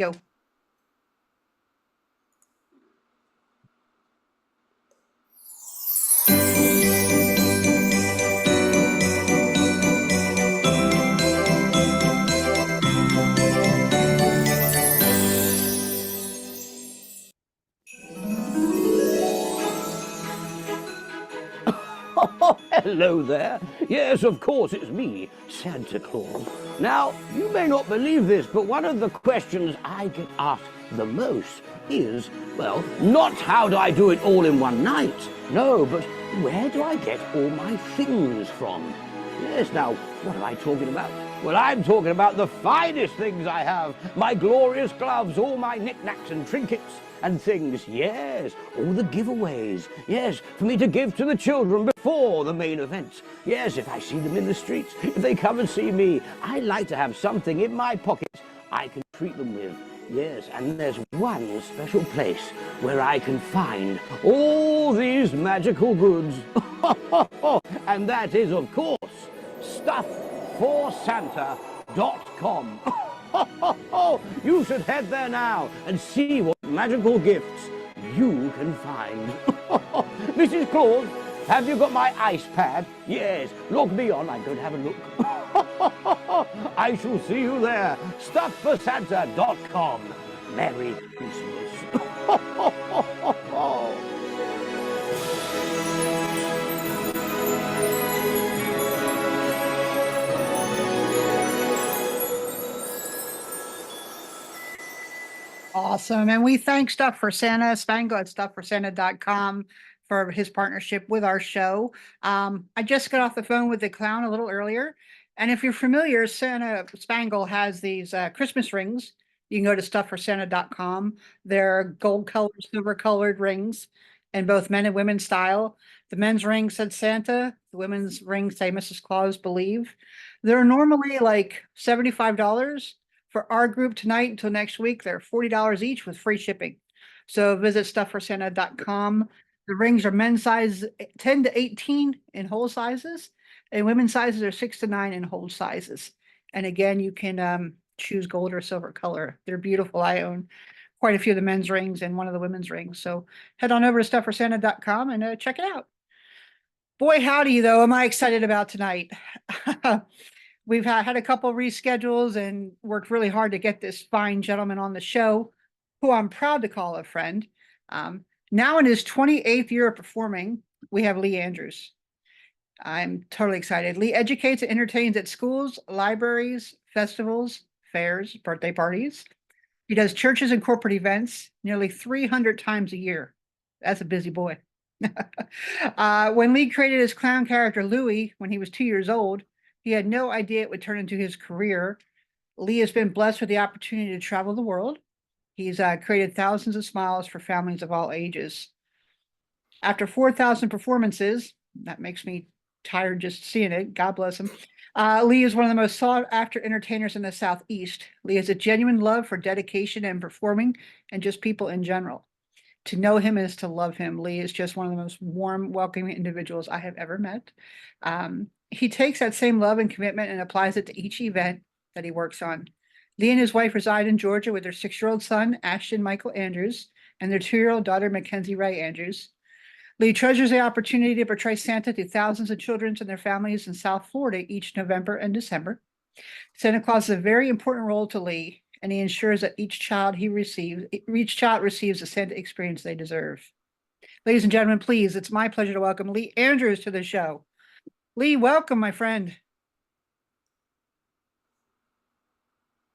Go. Oh, hello there. Yes, of course, it's me, Santa Claus. Now, you may not believe this, but one of the questions I get asked the most is, well, not how do I do it all in one night? No, but where do I get all my things from? Yes, now, what am I talking about? Well, I'm talking about the finest things I have. My glorious gloves, all my knickknacks and trinkets and things. Yes, all the giveaways. Yes, for me to give to the children before the main event. Yes, if I see them in the streets, if they come and see me, I like to have something in my pocket I can treat them with. Yes, and there's one special place where I can find all these magical goods. And that is, of course, stuffforsanta.com. You should head there now and see what magical gifts you can find. Mrs. Claus, have you got my ice pad? Yes, log me on, I'm going to have a look. I shall see you there. Stuffforsanta.com. Merry Christmas. Awesome. And we thank Stuff for Santa, Spangle at stuffforsanta.com for his partnership with our show. I just got off the phone with the clown a little earlier. And if you're familiar, Santa Spangle has these Christmas rings. You can go to stuffforsanta.com. They're gold colored, silver colored rings in both men and women's style. The men's ring said Santa. The women's ring say Mrs. Claus believe. They're normally like $75. For our group tonight until next week, they're $40 each with free shipping. So visit stuffforsanta.com. The rings are men's size 10 to 18 in whole sizes, and women's sizes are 6 to 9 in whole sizes. And again, you can choose gold or silver color. They're beautiful. I own quite a few of the men's rings and one of the women's rings. So head on over to stuffforsanta.com and check it out. Boy, howdy, though, am I excited about tonight. We've had a couple reschedules and worked really hard to get this fine gentleman on the show, who I'm proud to call a friend. Now in his 28th year of performing, we have Lee Andrews. I'm totally excited. Lee educates and entertains at schools, libraries, festivals, fairs, birthday parties. He does churches and corporate events nearly 300 times a year. That's a busy boy. When Lee created his clown character, Louie, when he was 2 years old, he had no idea it would turn into his career. Lee has been blessed with the opportunity to travel the world. He's created thousands of smiles for families of all ages. After 4,000 performances, that makes me tired just seeing it. God bless him. Lee is one of the most sought-after entertainers in the Southeast. Lee has a genuine love for dedication and performing and just people in general. To know him is to love him. Lee is just one of the most warm, welcoming individuals I have ever met. He takes that same love and commitment and applies it to each event that he works on. Lee and his wife reside in Georgia with their 6-year-old son, Ashton Michael Andrews, and their 2-year-old daughter, Mackenzie Ray Andrews. Lee treasures the opportunity to portray Santa to thousands of children and their families in South Florida each November and December. Santa Claus is a very important role to Lee, and he ensures that each child receives the Santa experience they deserve. Ladies and gentlemen, please, it's my pleasure to welcome Lee Andrews to the show. Lee, welcome, my friend.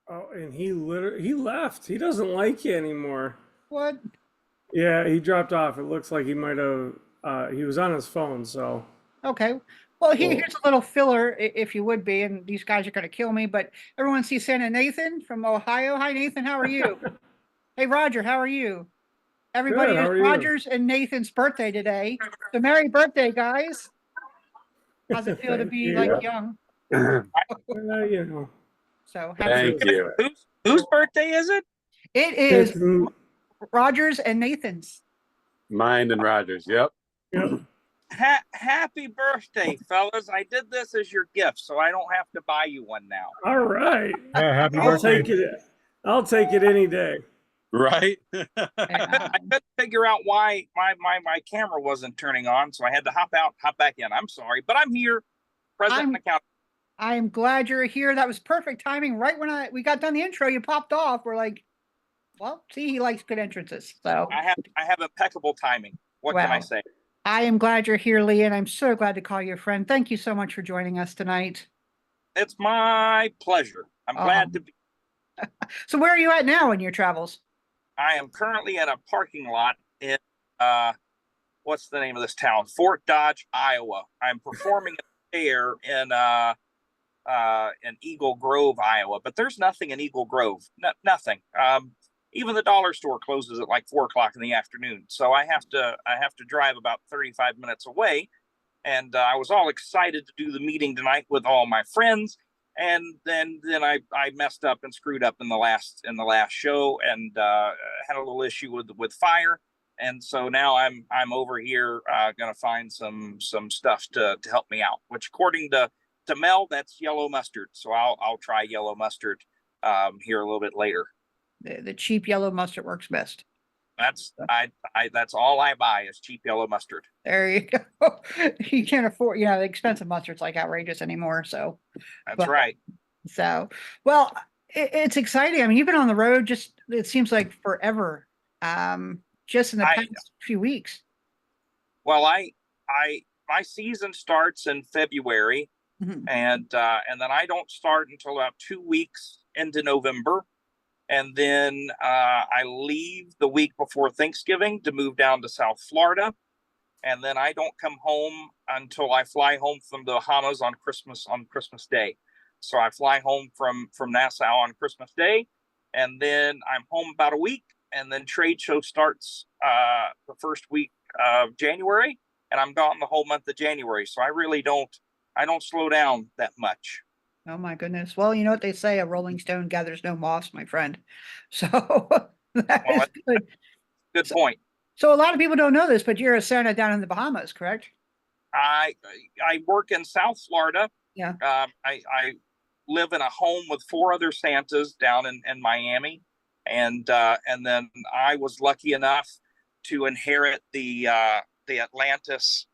Oh, and he left. He doesn't like you anymore. What? Yeah, he dropped off. It looks like he might have. He was on his phone, so. Okay. Well, here's a little filler, if you would be, and these guys are going to kill me, but everyone sees Santa Nathan from Ohio. Hi, Nathan. How are you? Hey, Roger. How are you? Everybody, Good, how are it's you? Roger's and Nathan's birthday today. So merry birthday, guys. How's it feel to Thank be you. like young? You know. So Thank you. Whose birthday is it? It is It's- Roger's and Nathan's. Mine and Rogers. Yep. Yep. Happy birthday, fellas. I did this as your gift, so I don't have to buy you one now. All right. Yeah, happy I'll birthday. take it. I'll take it any day. Right. Yeah. I couldn't figure out why my camera wasn't turning on, so I had to hop out, hop back in. I'm sorry, but I'm here, present I'm and account. I'm glad you're here. That was perfect timing. Right when we got done the intro, you popped off. We're like, well, see, he likes good entrances. So, I have impeccable timing. What can I well, say? I am glad you're here, Lee, and I'm so glad to call you a friend. Thank you so much for joining us tonight. It's my pleasure. I'm glad to Um, be. so where are you at now in your travels? I am currently at a parking lot in what's the name of this town? Fort Dodge, Iowa. I'm performing there in Eagle Grove, Iowa, but there's nothing in Eagle Grove. Nothing. Even the dollar store closes at like 4 o'clock in the afternoon, so I have to drive about 35 minutes away. And I was all excited to do the meeting tonight with all my friends, and then I messed up and screwed up in the last show, and had a little issue with fire. And so now I'm over here gonna find some stuff to help me out, which according to Mel, that's yellow mustard. So I'll try yellow mustard here a little bit later. The cheap yellow mustard works best. That's all I buy is cheap yellow mustard. There you go. You can't afford, the expensive mustard's like outrageous anymore. So, That's but right. so, well, it's exciting. I mean, you've been on the road it seems like forever. Just in the I past few weeks. well I my season starts in February, Mhm. and then I don't start until about 2 weeks into November, and then I leave the week before Thanksgiving to move down to South Florida, and then I don't come home until I fly home from the Bahamas on Christmas Day. So I fly home from Nassau on Christmas Day, and then I'm home about a week, and then trade show starts the first week of January, and I'm gone the whole month of January. So I don't slow down that much. Oh my goodness. Well, you know what they say, a rolling stone gathers no moss, my friend. So that Well, is that's good. a good So, point. so a lot of people don't know this, but you're a Santa down in the Bahamas, correct? I I work in South Florida. Yeah. I live in a home with four other Santas down in Miami, and then I was lucky enough to inherit the Atlantis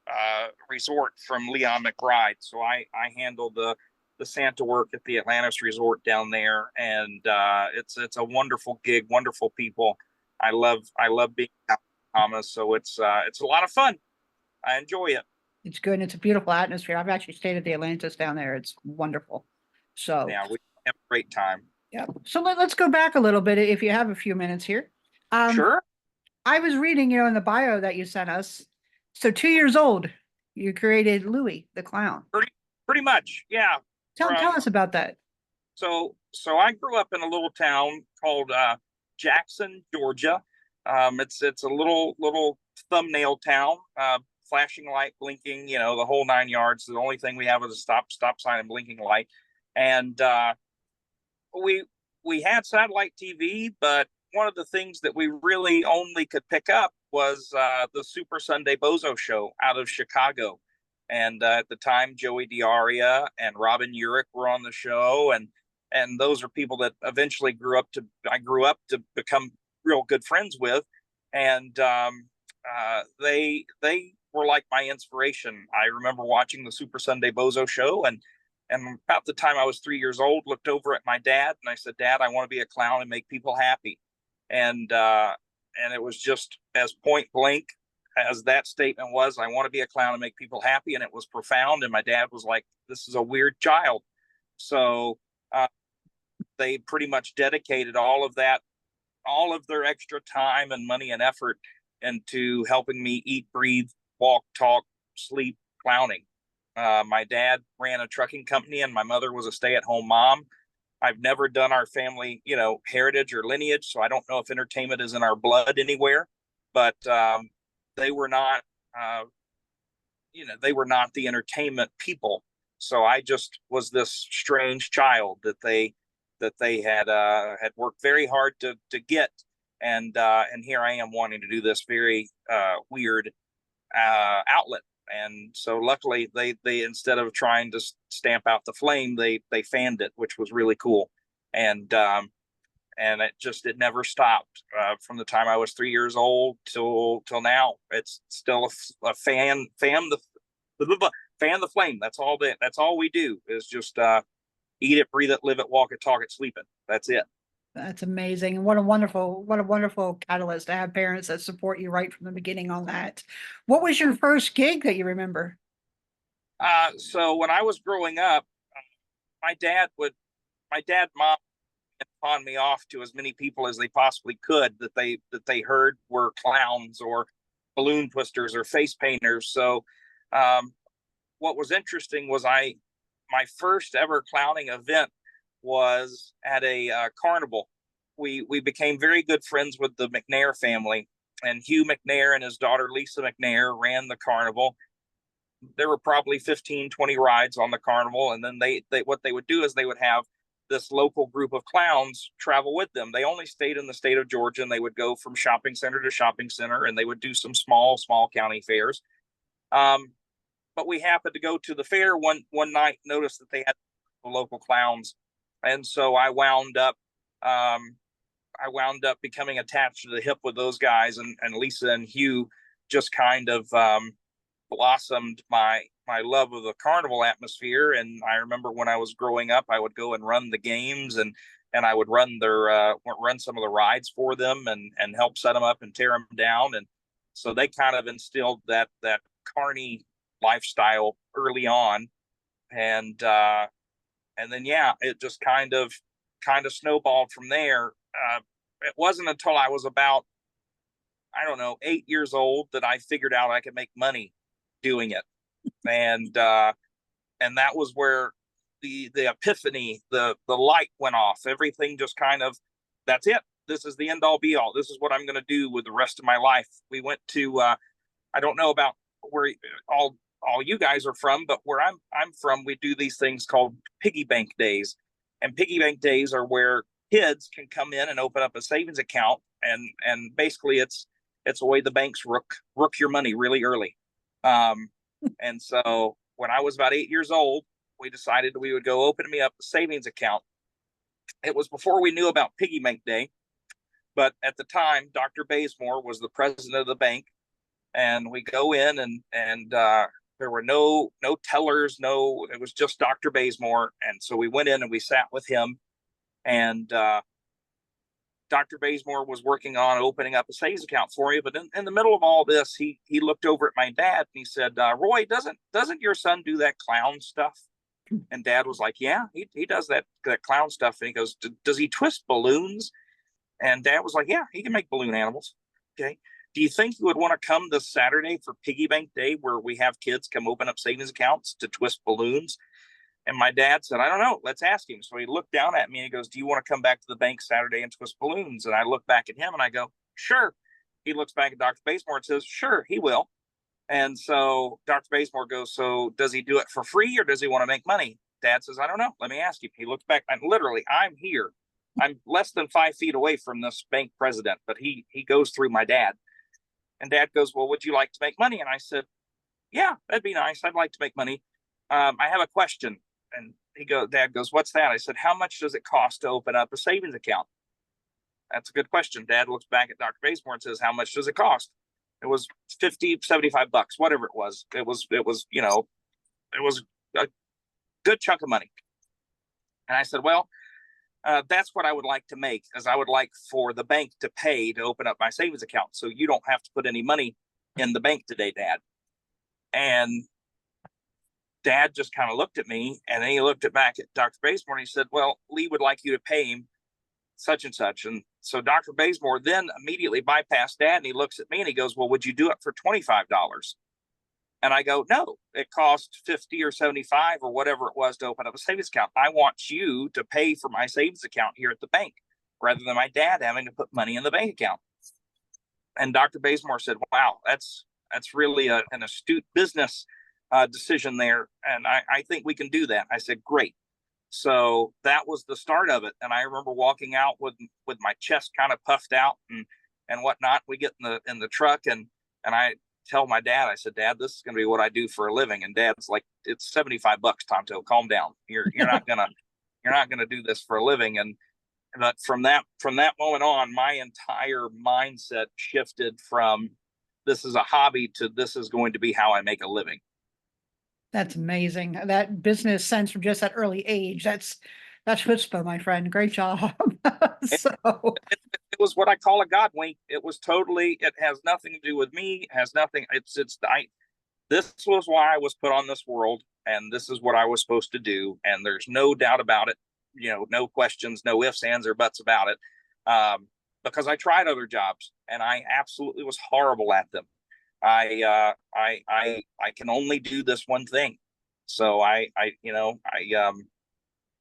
resort from Leon McBride. So I handle the Santa work at the Atlantis resort down there, and it's a wonderful gig, wonderful people. I love being out in Bahamas, so it's a lot of fun. I enjoy it. It's good. And it's a beautiful atmosphere. I've actually stayed at the Atlantis down there. It's wonderful. So, Yeah, we have a great time. yeah. So let's go back a little bit if you have a few minutes here. Um, Sure. I was reading, in the bio that you sent us. So 2 years old, you created Louis the clown. Pretty much, yeah. Tell From us about that. so I grew up in a little town called Jackson, Georgia. It's a little thumbnail town, flashing light, blinking, the whole 9 yards. The only thing we have is a stop sign and blinking light, and we we had satellite TV, but one of the things that we really only could pick up was the Super Sunday Bozo show out of Chicago. And at the time, Joey Diaria and Robin Urich were on the show, and those are people that eventually I grew up to become real good friends with, and they were like my inspiration. I remember watching the Super Sunday Bozo show, and about the time I was 3 years old, looked over at my dad and I said, "Dad, I want to be a clown and make people happy." And it was just as point blank as that statement was. I want to be a clown and make people happy, and it was profound. And my dad was like, "This is a weird child." So they pretty much dedicated all of that, all of their extra time and money and effort into helping me eat, breathe, walk, talk, sleep, clowning. My dad ran a trucking company, and my mother was a stay-at-home mom. I've never done our family, heritage or lineage, so I don't know if entertainment is in our blood anywhere. But they were not, they were not the entertainment people. So I just was this strange child that they had worked very hard to get, and here I am wanting to do this very weird outlet. And so luckily they instead of trying to stamp out the flame, they fanned it, which was really cool. And and it never stopped from the time I was 3 years old till now. It's still a fan the flame. That's all we do is just eat it, breathe it, live it, walk it, talk it, sleep it. That's it. That's amazing. And what a wonderful catalyst to have parents that support you right from the beginning on that. What was your first gig that you remember? So when I was growing up, my dad, mom, pawn me off to as many people as they possibly could that they heard were clowns or balloon twisters or face painters. So what was interesting was my first ever clowning event was at a carnival. We became very good friends with the McNair family, and Hugh McNair and his daughter Lisa McNair ran the carnival. There were probably 15, 20 rides on the carnival, and then they what they would do is they would have this local group of clowns travel with them. They only stayed in the state of Georgia, and they would go from shopping center to shopping center, and they would do some small county fairs. But we happened to go to the fair one night, noticed that they had local clowns, and so I wound up becoming attached to the hip with those guys, and Lisa and Hugh just kind of blossomed my love of the carnival atmosphere. And I remember when I was growing up, I would go and run the games, and I would run some of the rides for them, and help set them up and tear them down. And so they kind of instilled that carny lifestyle early on. And then it just kind of snowballed from there. It wasn't until I was about, I don't know, 8 years old that I figured out I could make money doing it. And that was where the epiphany, the light went off. Everything just kind of, that's it. This is the end all be all. This is what I'm going to do with the rest of my life. We went to, I don't know about where all you guys are from, but where I'm from, we do these things called piggy bank days. And piggy bank days are where kids can come in and open up a savings account, and basically it's a way the banks rook your money really early. And so when I was about 8 years old, we decided we would go open me up a savings account. It was before we knew about piggy bank day, but at the time, Dr. Bazemore was the president of the bank, and we go in and there were no tellers, it was just Dr. Bazemore. And so we went in and we sat with him, and Dr. Bazemore was working on opening up a savings account for you. But in the middle of all this, he looked over at my dad and he said, Roy, doesn't your son do that clown stuff? And Dad was like, yeah, he does that clown stuff. And he goes, does he twist balloons? And Dad was like, yeah, he can make balloon animals. Okay. Do you think you would want to come this Saturday for piggy bank day, where we have kids come open up savings accounts to twist balloons? And my dad said, I don't know. Let's ask him. So he looked down at me and he goes, do you want to come back to the bank Saturday and twist balloons? And I look back at him and I go, sure. He looks back at Dr. Bazemore and says, sure, he will. And so Dr. Bazemore goes, so does he do it for free or does he want to make money? Dad says, I don't know. Let me ask him. He looks back, and literally, I'm here. I'm less than 5 feet away from this bank president, but he goes through my dad. And Dad goes, well, would you like to make money? And I said, yeah, that'd be nice. I'd like to make money. I have a question. And Dad goes, what's that? I said, how much does it cost to open up a savings account? That's a good question. Dad looks back at Dr. Bazemore and says, how much does it cost? It was $50, $75, whatever it was. It was a good chunk of money. And I said, well, that's what I would like to make, as I would like for the bank to pay to open up my savings account, so you don't have to put any money in the bank today, Dad. And Dad just kind of looked at me, and then he looked back at Dr. Bazemore, and he said, well, Lee would like you to pay him such and such. And so Dr. Bazemore then immediately bypassed Dad, and he looks at me and he goes, well, would you do it for $25? And I go, no, it cost 50 or 75 or whatever it was to open up a savings account. I want you to pay for my savings account here at the bank, rather than my dad having to put money in the bank account. And Dr. Bazemore said, wow, that's really an astute business decision there. And I think we can do that. I said, great. So that was the start of it. And I remember walking out with my chest kind of puffed out and whatnot. We get in the truck, and I tell my dad, I said, Dad, this is going to be what I do for a living. And Dad's like, it's $75, Tonto, calm down. You're not gonna do this for a living. And But from that moment on, my entire mindset shifted from this is a hobby to this is going to be how I make a living. That's amazing. That business sense from just that early age. That's chutzpah, my friend. Great job. So It was what I call a God wink. It was totally, it has nothing to do with me. It has nothing. This was why I was put on this world, and this is what I was supposed to do. And there's no doubt about it. No questions, no ifs, ands, or buts about it. Because I tried other jobs and I absolutely was horrible at them. I can only do this one thing. So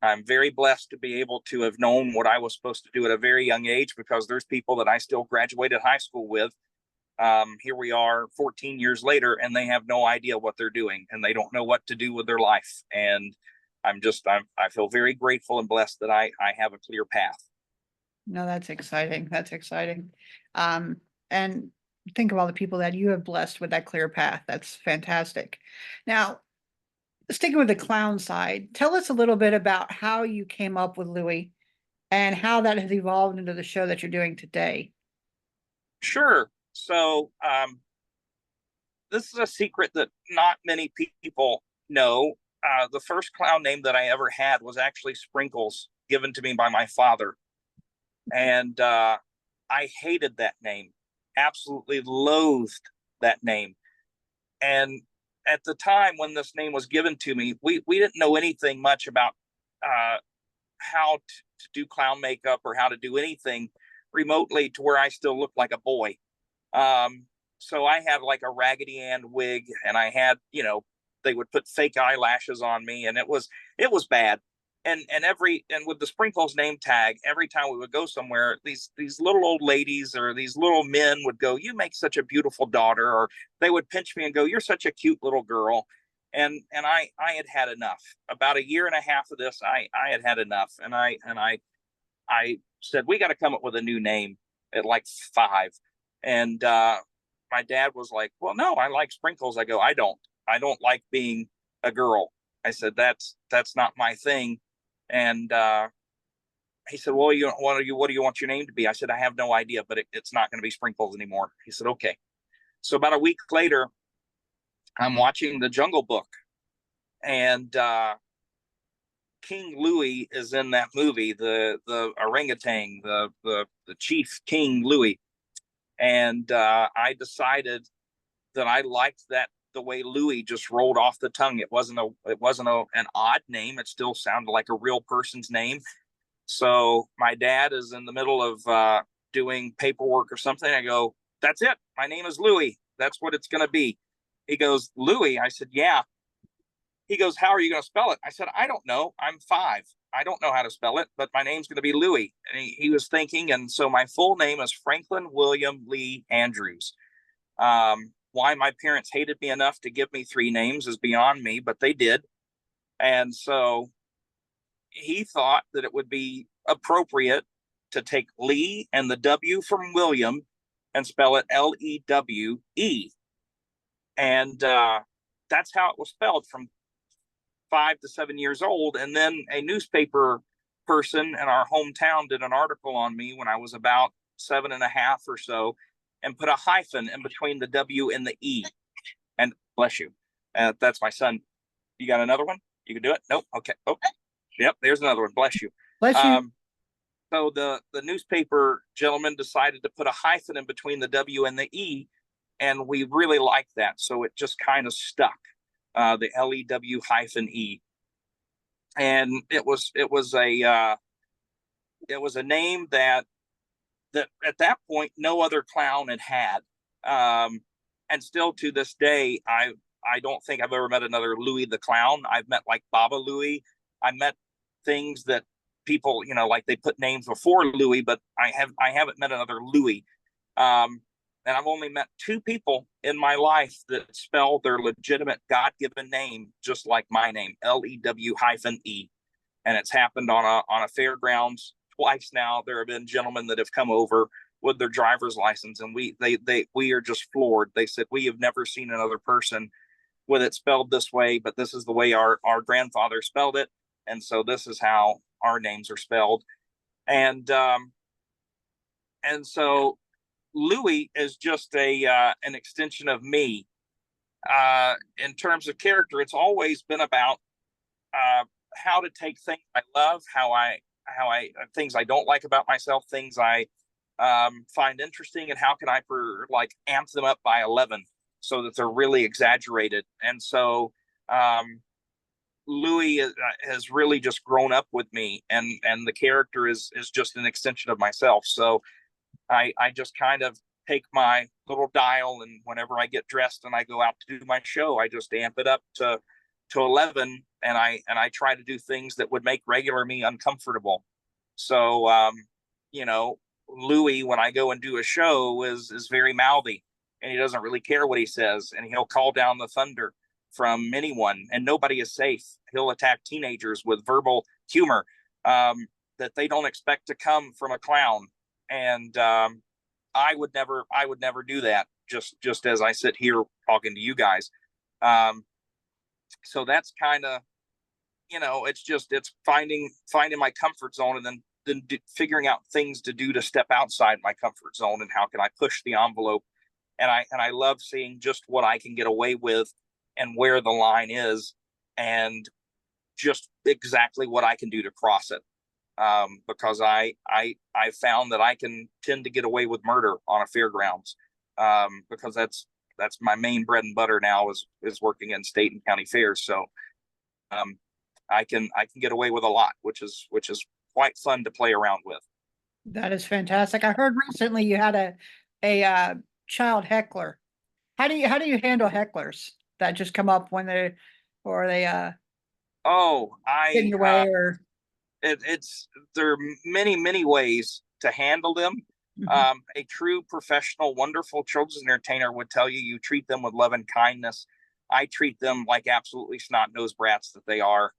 I'm very blessed to be able to have known what I was supposed to do at a very young age, because there's people that I still graduated high school with. Here we are 14 years later, and they have no idea what they're doing, and they don't know what to do with their life. And I feel very grateful and blessed that I have a clear path. no, that's exciting. That's exciting. And think of all the people that you have blessed with that clear path. That's fantastic. Now, sticking with the clown side, tell us a little bit about how you came up with Louie and how that has evolved into the show that you're doing today. Sure. So this is a secret that not many people know. The first clown name that I ever had was actually Sprinkles, given to me by my father. And I hated that name, absolutely loathed that name. And at the time when this name was given to me, we didn't know anything much about how to do clown makeup or how to do anything remotely to where I still looked like a boy. So I had like a Raggedy Ann wig, and I had, they would put fake eyelashes on me, and it was bad. And with the Sprinkles name tag, every time we would go somewhere, these little old ladies or these little men would go, "You make such a beautiful daughter," or they would pinch me and go, "You're such a cute little girl." And I had enough. About a year and a half of this, I had enough, and I said, we got to come up with a new name at like 5. And my dad was like, "Well, no, I like Sprinkles." I go, I don't like being a girl. I said, that's not my thing. And he said, "Well, what do you want your name to be?" I said, "I have no idea, but it's not going to be Sprinkles anymore." He said, "Okay." So about a week later, I'm watching The Jungle Book, and King Louie is in that movie, the orangutan, the chief King Louie. And I decided that I liked the way Louie just rolled off the tongue. It wasn't an odd name. It still sounded like a real person's name. So my dad is in the middle of doing paperwork or something. I go, "That's it. My name is Louie. That's what it's going to be." He goes, "Louie?" I said, "Yeah." He goes, "How are you going to spell it?" I said, "I don't know. I'm 5. I don't know how to spell it, but my name's going to be Louie." And he was thinking. And so my full name is Franklin William Lee Andrews. Why my parents hated me enough to give me 3 names is beyond me, but they did. And so he thought that it would be appropriate to take Lee and the W from William and spell it Lewe. And that's how it was spelled from 5 to 7 years old. And then a newspaper person in our hometown did an article on me when I was about 7.5 or so, and put a hyphen in between the W and the E. And bless you. That's my son. You got another one? You can do it? Nope. Okay. Oh, yep. There's another one. Bless you. Bless you. So the newspaper gentleman decided to put a hyphen in between the W and the E, and we really liked that. So it just kind of stuck, the LEW-E. And it was a name that at that point no other clown had. And still to this day, I don't think I've ever met another Louie the Clown. I've met like Baba Louie. I met things that people, like they put names before Louie, but I haven't met another Louie. And I've only met 2 people in my life that spell their legitimate God-given name just like my name, LEW-E. And it's happened on a fairgrounds twice now. There have been gentlemen that have come over with their driver's license, and we are just floored. They said, "We have never seen another person with it spelled this way, but this is the way our grandfather spelled it. And so this is how our names are spelled." and so Louis is just an extension of me. In terms of character, it's always been about how to take things I love, how I things I don't like about myself, things I find interesting, and how can I amp them up by 11 so that they're really exaggerated. And so Louis has really just grown up with me, and the character is just an extension of myself. So I just kind of take my little dial, and whenever I get dressed and I go out to do my show, I just amp it up to 11, and I try to do things that would make regular me uncomfortable. So Louis, when I go and do a show, is very mouthy, and he doesn't really care what he says, and he'll call down the thunder from anyone, and nobody is safe. He'll attack teenagers with verbal humor that they don't expect to come from a clown. And I would never do that, just as I sit here talking to you guys. So that's kind of, it's finding my comfort zone, and then figuring out things to do to step outside my comfort zone, and how can I push the envelope. And I love seeing just what I can get away with and where the line is, and just exactly what I can do to cross it. Because I found that I can tend to get away with murder on a fairgrounds, because that's my main bread and butter now is working in state and county fairs. So I can get away with a lot, which is quite fun to play around with. That is fantastic. I heard recently you had a child heckler. How do you handle hecklers that just come up when they get in your way, or there are many ways to handle them. A true professional, wonderful children's entertainer would tell you treat them with love and kindness. I treat them like absolutely snot-nosed brats that they are.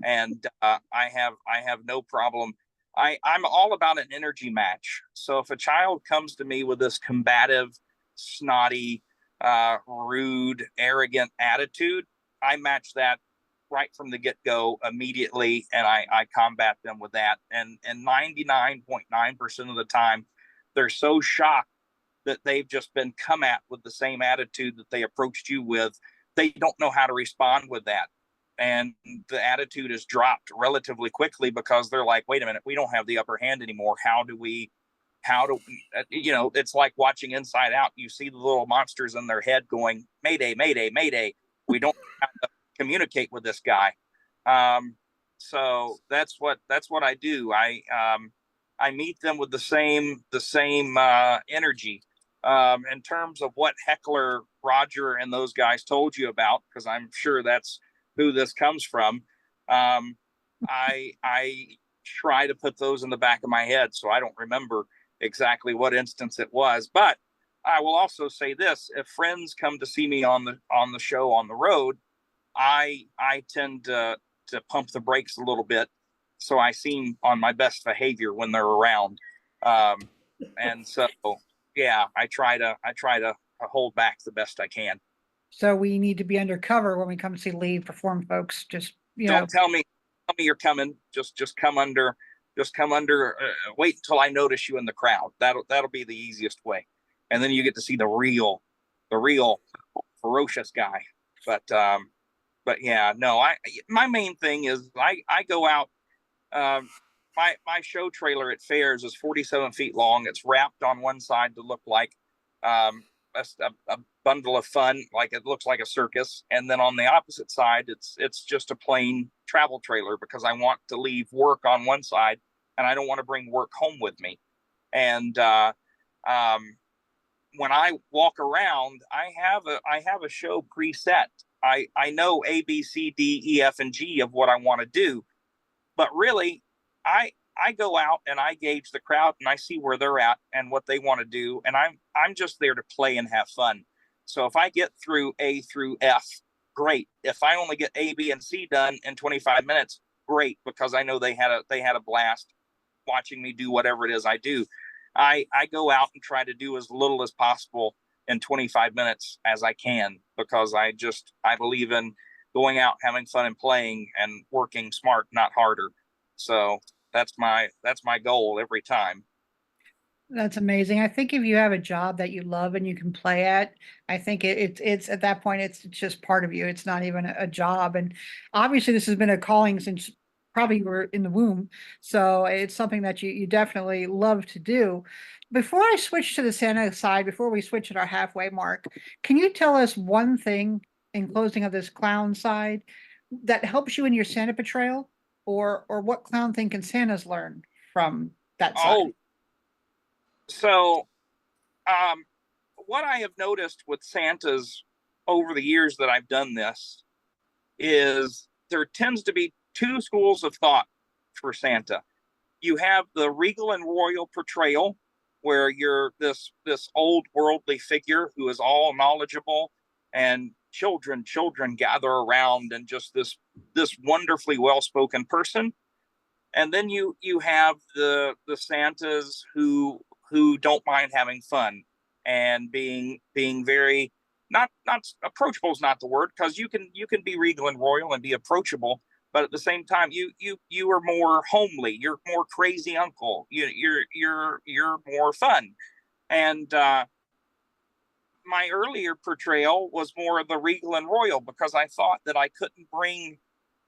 And I have no problem. I'm all about an energy match. So if a child comes to me with this combative, snotty, rude, arrogant attitude, I match that right from the get-go immediately, and I combat them with that. And 99.9% of the time, they're so shocked that they've just been come at with the same attitude that they approached you with. They don't know how to respond with that. And the attitude is dropped relatively quickly, because they're like, wait a minute, we don't have the upper hand anymore. How do it's like watching Inside Out. You see the little monsters in their head going, Mayday, Mayday, Mayday. We don't have to communicate with this guy. So that's what I do. I meet them with the same energy. In terms of what heckler Roger and those guys told you about, because I'm sure that's who this comes from. I try to put those in the back of my head, so I don't remember exactly what instance it was. But I will also say this: if friends come to see me on the show on the road, I tend to pump the brakes a little bit, so I seem on my best behavior when they're around. And so, yeah, I try to hold back the best I can. so we need to be undercover when we come to see Lee perform, folks. Just Don't tell me you're coming. Just come under. Just come under. Wait until I notice you in the crowd. That'll be the easiest way, and then you get to see the real ferocious guy. But yeah, no. My main thing is I go out. My show trailer at fairs is 47 feet long. It's wrapped on one side to look like a bundle of fun, like it looks like a circus, and then on the opposite side, it's just a plain travel trailer, because I want to leave work on one side, and I don't want to bring work home with me. And when I walk around, I have a show preset. I know A, B, C, D, E, F, and G of what I want to do, but really, I go out and I gauge the crowd, and I see where they're at and what they want to do, and I'm just there to play and have fun. So if I get through A through F, great. If I only get A, B, and C done in 25 minutes, great, because I know they had a blast watching me do whatever it is I do. I go out and try to do as little as possible in 25 minutes as I can, because I believe in going out, having fun, and playing, and working smart, not harder. So That's my goal every time. That's amazing. I think if you have a job that you love and you can play at, I think it's at that point, it's just part of you. It's not even a job. And obviously this has been a calling since probably you were in the womb. So it's something that you definitely love to do. Before I switch to the Santa side, before we switch at our halfway mark, can you tell us one thing in closing of this clown side that helps you in your Santa portrayal? Or what clown thing can Santas learn from that side? Oh, so um, what I have noticed with Santas over the years that I've done this is there tends to be two schools of thought for Santa. You have the regal and royal portrayal, where you're this old worldly figure who is all knowledgeable, and children gather around, and just this wonderfully well spoken person. And then you have the Santas who don't mind having fun and being very not approachable is not the word, because you can be regal and royal and be approachable, but at the same time you are more homely. You're more crazy uncle. You're more fun. And my earlier portrayal was more of the regal and royal, because I thought that I couldn't bring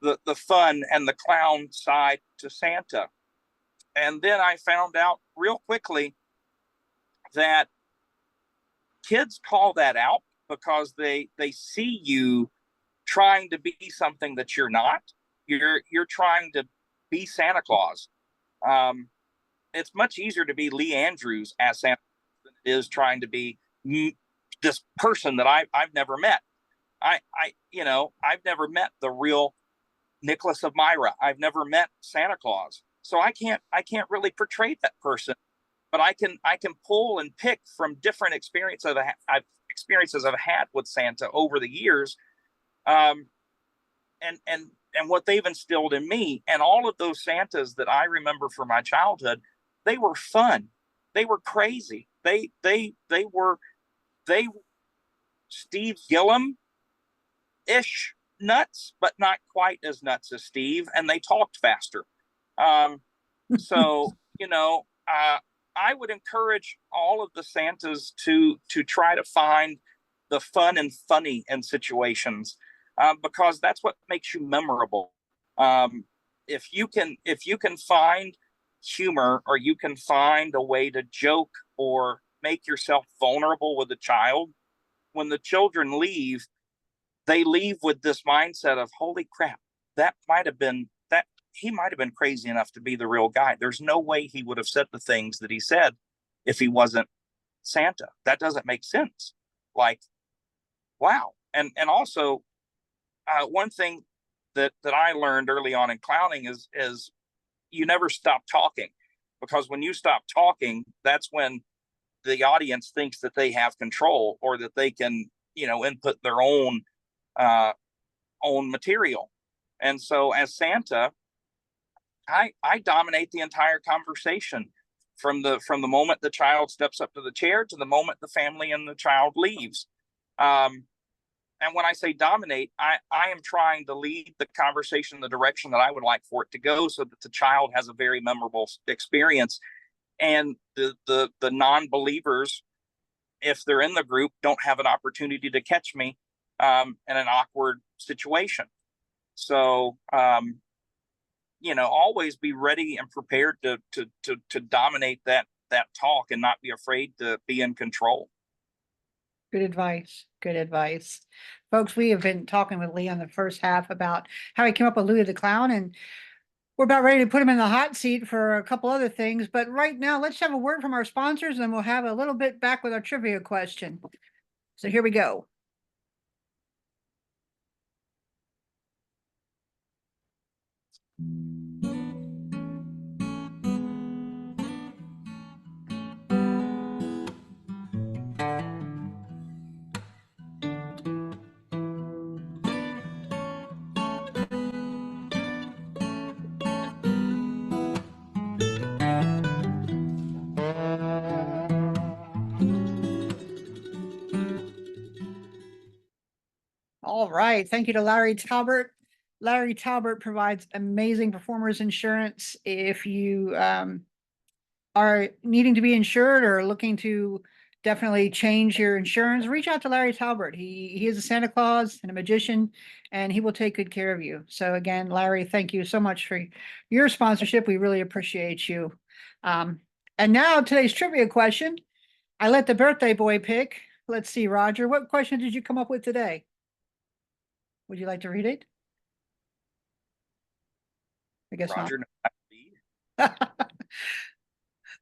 the fun and the clown side to Santa. And then I found out real quickly that kids call that out because they see you trying to be something that you're not. You're trying to be Santa Claus. It's much easier to be Lee Andrews as Santa than it is trying to be this person that I've never met. I've never met the real Nicholas of Myra. I've never met Santa Claus, so I can't really portray that person. But I can pull and pick from different experiences I've had with Santa over the years, um, and what they've instilled in me. And all of those Santas that I remember from my childhood, they were fun, they were crazy, they Steve Gillum ish nuts, but not quite as nuts as Steve, and they talked faster. So I would encourage all of the Santas to try to find the fun and funny in situations, because that's what makes you memorable. Um, if you can find humor, or you can find a way to joke or make yourself vulnerable with a child, when the children leave, they leave with this mindset of, holy crap, that might have been that he might have been crazy enough to be the real guy. There's no way he would have said the things that he said if he wasn't Santa. That doesn't make sense. Like, wow. And also, one thing that I learned early on in clowning is you never stop talking, because when you stop talking, that's when the audience thinks that they have control, or that they can input their uh, own material. And so as Santa, I dominate the entire conversation from the moment the child steps up to the chair to the moment the family and the child leaves. Um, and when I say dominate, I am trying to lead the conversation in the direction that I would like for it to go, so that the child has a very memorable experience, and the non-believers, if they're in the group, don't have an opportunity to catch me in an awkward situation. So always be ready and prepared to dominate that talk, and not be afraid to be in control. Good advice. Good advice. Folks, we have been talking with Lee on the first half about how he came up with Louis the Clown, and we're about ready to put him in the hot seat for a couple other things. But right now, let's have a word from our sponsors, and we'll have a little bit back with our trivia question. So here we go. All right. Thank you to Larry Talbert Larry Talbert provides amazing performers insurance. If you are needing to be insured or looking to definitely change your insurance, reach out to Larry Talbert. He is a Santa Claus and a magician, and he will take good care of you. So again, Larry, thank you so much for your sponsorship. We really appreciate you. And now today's trivia question. I let the birthday boy pick. Let's see, Roger, what question did you come up with today? Would you like to read it? I guess Roger, not.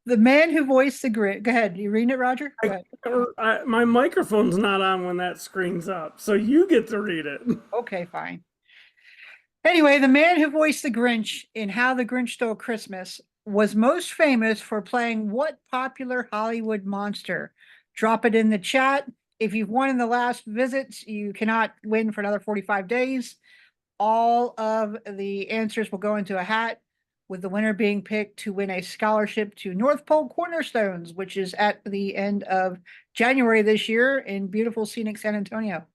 The man who voiced the Grinch. Go ahead. You reading it, Roger? Go ahead. My microphone's not on when that screen's up, so you get to read it. Okay, fine. Anyway, the man who voiced the Grinch in How the Grinch Stole Christmas was most famous for playing what popular Hollywood monster? Drop it in the chat. If you've won in the last visits, you cannot win for another 45 days. All of the answers will go into a hat, with the winner being picked to win a scholarship to North Pole Cornerstones, which is at the end of January this year in beautiful scenic San Antonio.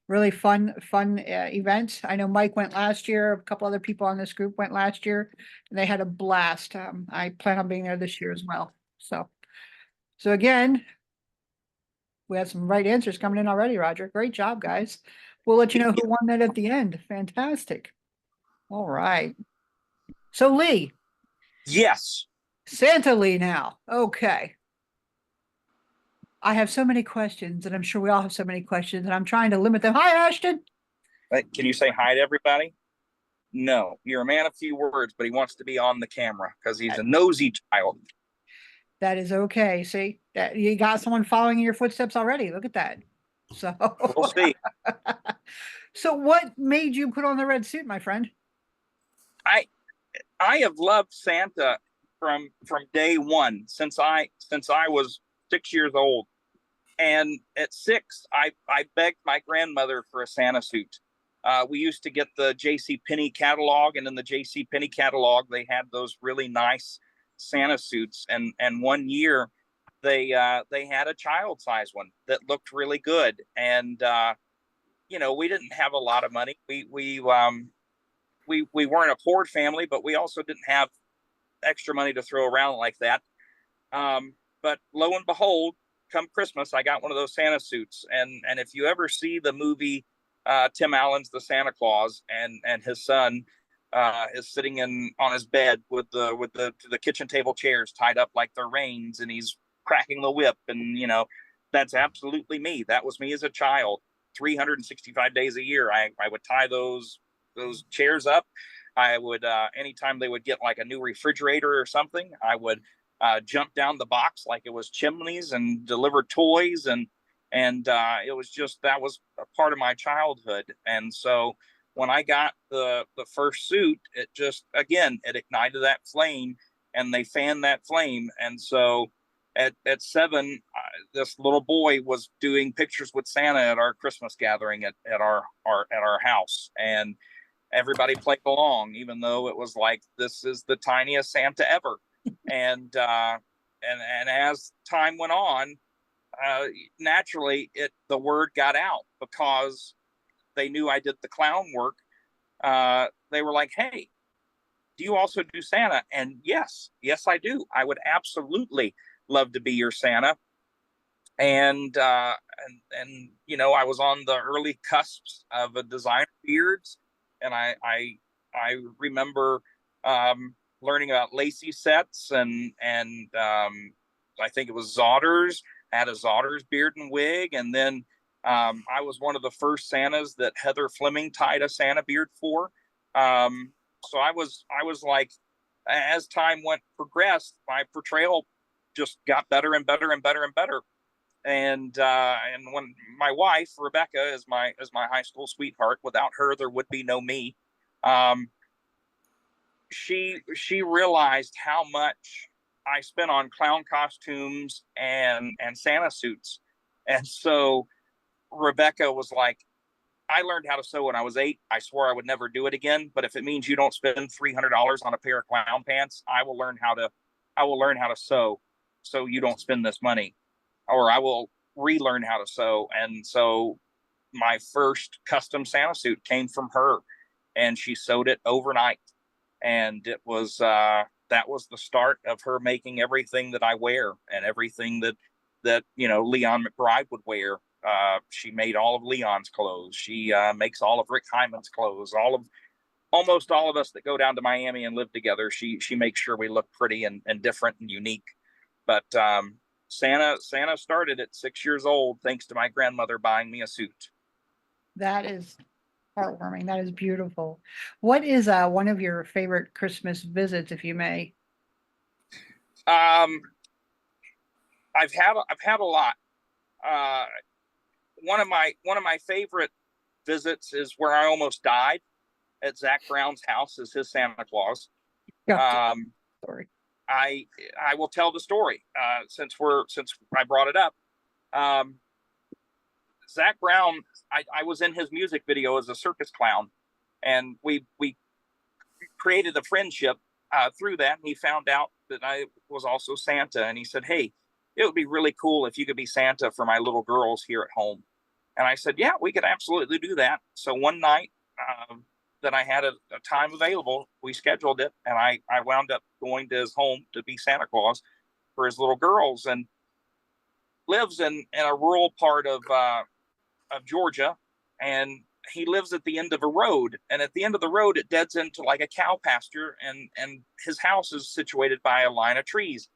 Really fun event. I know Mike went last year. A couple other people on this group went last year, and they had a blast. I plan on being there this year as well. So again, we had some right answers coming in already, Roger. Great job, guys. We'll let you know who won that at the end. Fantastic. All right. So Lee. Yes. Santa Lee now. Okay. I have so many questions, and I'm sure we all have so many questions, and I'm trying to limit them. Hi, Ashton. Can you say hi to everybody? No, you're a man of few words, but he wants to be on the camera because he's a nosy child. That is okay. See, that you got someone following in your footsteps already. Look at that. So We'll see. So what made you put on the red suit, my friend? I have loved Santa from day one since I was 6 years old. And at 6, I begged my grandmother for a Santa suit. We used to get the J.C. Penney catalog, and in the J.C. Penney catalog, they had those really nice Santa suits. And one year, they had a child size one that looked really good. And we didn't have a lot of money. We weren't a poor family, but we also didn't have extra money to throw around like that. But lo and behold, come Christmas, I got one of those Santa suits. And if you ever see the movie Tim Allen's The Santa Claus, and his son is sitting on his bed with the kitchen table chairs tied up like they're reins, and he's cracking the whip, and that's absolutely me. That was me as a child. 365 days a year, I would tie those chairs up. I would anytime they would get like a new refrigerator or something, I would jump down the box like it was chimneys and deliver toys, and it was just, that was a part of my childhood. And so when I got the first suit, it just, again, it ignited that flame, and they fanned that flame. And so at 7, this little boy was doing pictures with Santa at our Christmas gathering at our house, and everybody played along, even though it was like, this is the tiniest Santa ever. And as time went on, naturally, the word got out, because they knew I did the clown work. They were like, "Hey, do you also do Santa?" And yes, I do. I would absolutely love to be your Santa. And I was on the early cusps of a designer beards, and I remember learning about lacy sets, and I think it was Zotters. I had a Zotters beard and wig, and then I was one of the first Santas that Heather Fleming tied a Santa beard for. So I was like, as time progressed, my portrayal just got better and better and better and better. And when my wife Rebecca is my high school sweetheart, without her there would be no me. She realized how much I spent on clown costumes and Santa suits, and so Rebecca was like, "I learned how to sew when I was 8. I swore I would never do it again. But if it means you don't spend $300 on a pair of clown pants, I will learn how to sew, so you don't spend this money, or I will relearn how to sew." And so my first custom Santa suit came from her. and she sewed it overnight. And it was that was the start of her making everything that I wear and everything that Leon McBride would wear. She made all of Leon's clothes. She makes all of Rick Hyman's clothes. Almost all of us that go down to Miami and live together, she makes sure we look pretty and different and unique. But Santa started at 6 years old, thanks to my grandmother buying me a suit. That is heartwarming. That is beautiful. What is one of your favorite Christmas visits, if you may? Um, I've had a lot. One of my favorite visits is where I almost died at Zach Brown's house as his Santa Claus. Sorry. I will tell the story since I brought it up. Zach Brown, I was in his music video as a circus clown, and we created a friendship through that. And he found out that I was also Santa, and he said, "Hey, it would be really cool if you could be Santa for my little girls here at home." And I said, "Yeah, we could absolutely do that." So one night that I had a time available, we scheduled it, and I wound up going to his home to be Santa Claus for his little girls. And lives in a rural part of Georgia, and he lives at the end of a road. And at the end of the road, it deads into like a cow pasture, and his house is situated by a line of trees.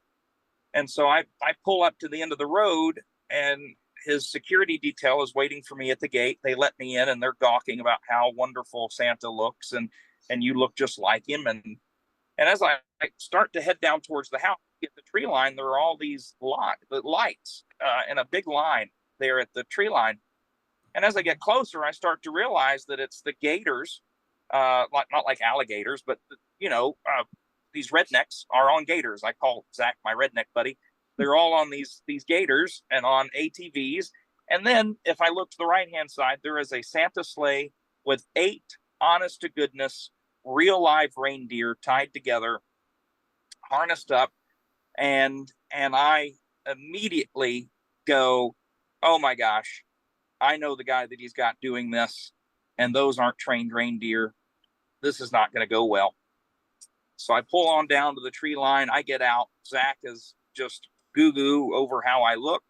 And so I pull up to the end of the road, and his security detail is waiting for me at the gate. They let me in, and they're gawking about how wonderful Santa looks, and you look just like him. And as I start to head down towards the house, at the tree line, there are all these lights in a big line there at the tree line. And as I get closer, I start to realize that it's the gators, not like alligators, but these rednecks are on gators. I call Zach my redneck buddy. They're all on these gators and on ATVs. And then if I look to the right-hand side, there is a Santa sleigh with 8 honest to goodness, real live reindeer tied together, harnessed up. And I immediately go, "Oh my gosh, I know the guy that he's got doing this, and those aren't trained reindeer. This is not going to go well." So I pull on down to the tree line. I get out. Zach is just goo-goo over how I look.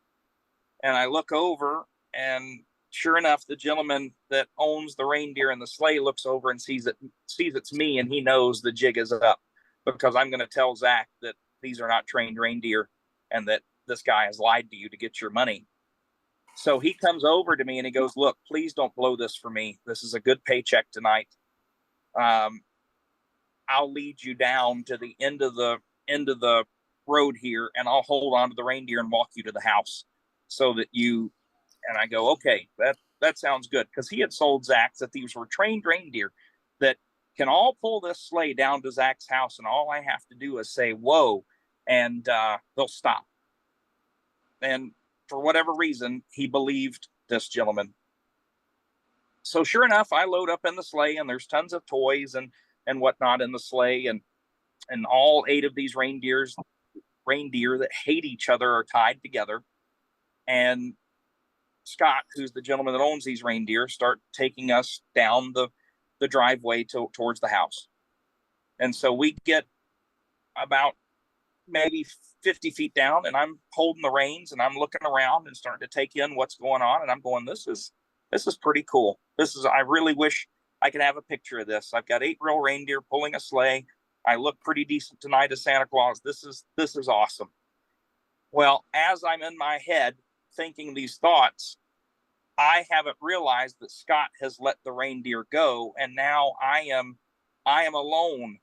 And I look over, and sure enough, the gentleman that owns the reindeer in the sleigh looks over and sees it's me, and he knows the jig is up, because I'm going to tell Zach that these are not trained reindeer and that this guy has lied to you to get your money. So he comes over to me and he goes, "Look, please don't blow this for me. This is a good paycheck tonight. I'll lead you down to the end of the road here, and I'll hold on to the reindeer and walk you to the house so that you." And I go, "Okay, that sounds good," because he had sold Zach that these were trained reindeer that can all pull this sleigh down to Zach's house, and all I have to do is say "whoa," and they'll stop. And for whatever reason, he believed this gentleman. So sure enough, I load up in the sleigh, and there's tons of toys and whatnot in the sleigh, and all 8 of these reindeer that hate each other are tied together. And Scott, who's the gentleman that owns these reindeer, start taking us down the driveway towards the house. And so we get about maybe 50 feet down, and I'm holding the reins, and I'm looking around and starting to take in what's going on. And I'm going, this is pretty cool. I really wish I could have a picture of this. I've got 8 real reindeer pulling a sleigh. I look pretty decent tonight as Santa Claus. This is awesome. Well, as I'm in my head thinking these thoughts, I haven't realized that Scott has let the reindeer go, and now I am alone.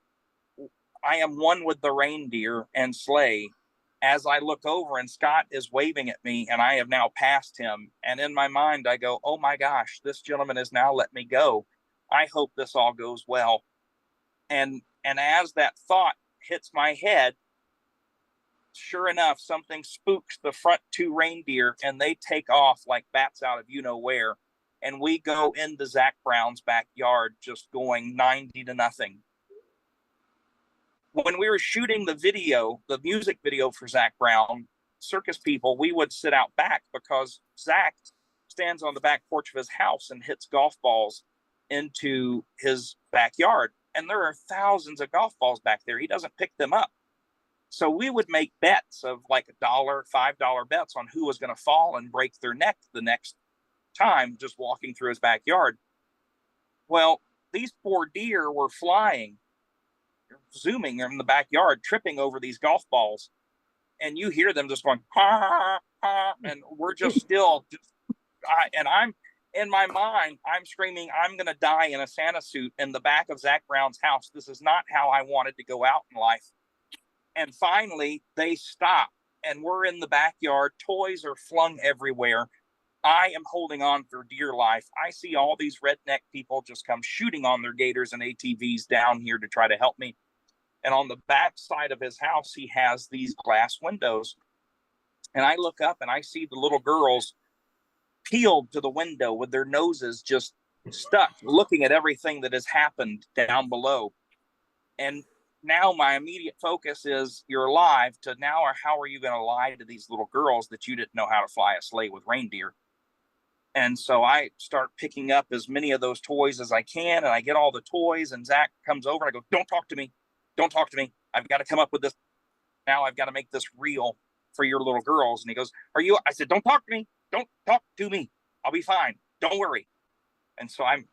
I am one with the reindeer and sleigh, as I look over, and Scott is waving at me, and I have now passed him. And in my mind, I go, "Oh my gosh, this gentleman has now let me go. I hope this all goes well." And as that thought hits my head, sure enough, something spooks the front 2 reindeer, and they take off like bats out of you-know-where. And we go into Zach Brown's backyard, just going 90-0. When we were shooting the music video for Zach Brown, circus people, we would sit out back because Zach stands on the back porch of his house and hits golf balls into his backyard, and there are thousands of golf balls back there. He doesn't pick them up. So we would make bets of like $1, $5 bets on who was going to fall and break their neck the next time just walking through his backyard. Well, these poor deer were flying, zooming in the backyard, tripping over these golf balls. And you hear them just going, ha, ha, and we're just still, and I'm in my mind, I'm screaming, I'm going to die in a Santa suit in the back of Zach Brown's house. This is not how I wanted to go out in life. And finally, they stop, and we're in the backyard. Toys are flung everywhere. I am holding on for dear life. I see all these redneck people just come shooting on their gators and ATVs down here to try to help me. And on the back side of his house, he has these glass windows. And I look up and I see the little girls peeled to the window with their noses just stuck, looking at everything that has happened down below. And now my immediate focus is, you're alive, to now, or how are you going to lie to these little girls that you didn't know how to fly a sleigh with reindeer? And so I start picking up as many of those toys as I can, and I get all the toys, and Zach comes over and I go, don't talk to me. Don't talk to me. I've got to come up with this. Now I've got to make this real for your little girls. And he goes, are you? I said, don't talk to me. Don't talk to me. I'll be fine. Don't worry. And so I'm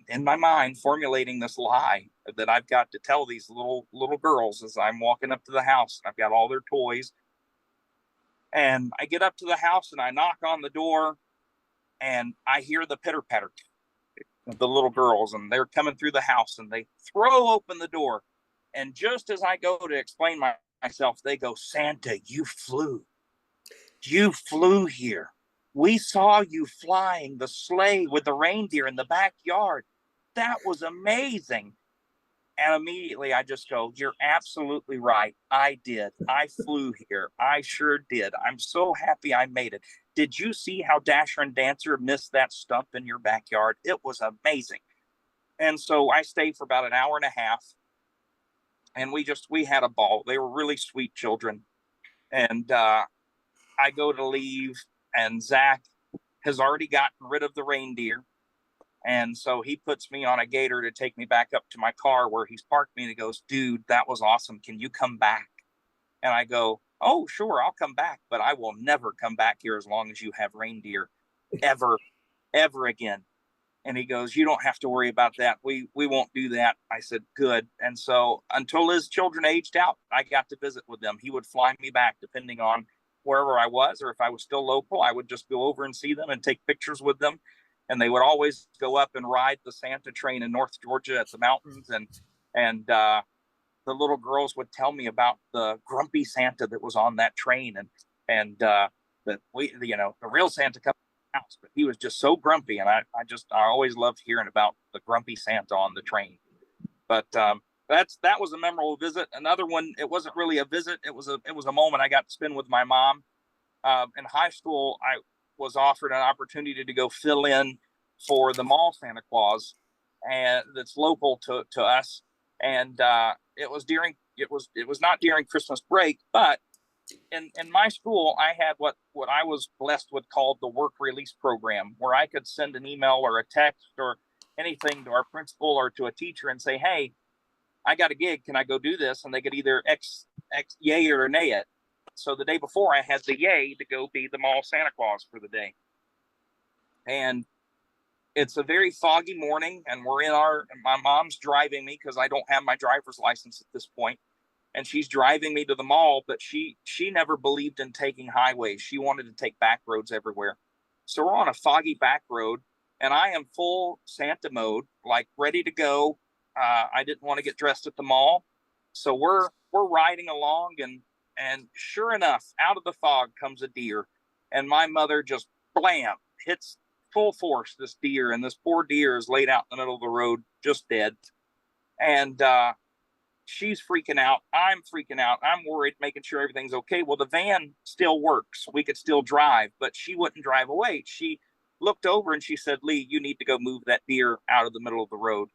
in my mind formulating this lie that I've got to tell these little girls as I'm walking up to the house. I've got all their toys. And I get up to the house and I knock on the door, and I hear the pitter patter of the little girls, and they're coming through the house, and they throw open the door. And just as I go to explain myself, they go, Santa, you flew. You flew here. We saw you flying the sleigh with the reindeer in the backyard. That was amazing. And immediately I just go, you're absolutely right. I did. I flew here. I sure did. I'm so happy I made it. Did you see how Dasher and Dancer missed that stump in your backyard? It was amazing. And so I stayed for about an hour and a half. And we had a ball. They were really sweet children. And I go to leave, and Zach has already gotten rid of the reindeer. And so he puts me on a gator to take me back up to my car where he's parked me. And he goes, dude, that was awesome. Can you come back? And I go, oh, sure, I'll come back. But I will never come back here as long as you have reindeer, ever, ever again. And he goes, you don't have to worry about that. We won't do that. I said, good. And so until his children aged out, I got to visit with them. He would fly me back depending on wherever I was, or if I was still local, I would just go over and see them and take pictures with them. And they would always go up and ride the Santa train in North Georgia at the mountains. And the little girls would tell me about the grumpy Santa that was on that train. And that the real Santa comes house, but he was just so grumpy, and I always loved hearing about the grumpy Santa on the train. But that was a memorable visit. Another one, it wasn't really a visit, it was a moment I got to spend with my mom. In high school, I was offered an opportunity to go fill in for the mall Santa Claus, and that's local to us. And it was not during Christmas break, but in my school, I had what I was blessed with called the work release program, where I could send an email or a text or anything to our principal or to a teacher and say, hey, I got a gig. Can I go do this? And they could either yay or nay it. So the day before, I had the yay to go be the mall Santa Claus for the day. And it's a very foggy morning, and my mom's driving me because I don't have my driver's license at this point. And she's driving me to the mall, but she never believed in taking highways. She wanted to take back roads everywhere. So we're on a foggy back road, and I am full Santa mode, like ready to go. I didn't want to get dressed at the mall. So we're riding along, and sure enough, out of the fog comes a deer. And my mother just blam, hits full force this deer, and this poor deer is laid out in the middle of the road, just dead. And she's freaking out. I'm freaking out. I'm worried, making sure everything's okay. Well, the van still works. We could still drive, but she wouldn't drive away. She looked over and she said, Lee, you need to go move that deer out of the middle of the road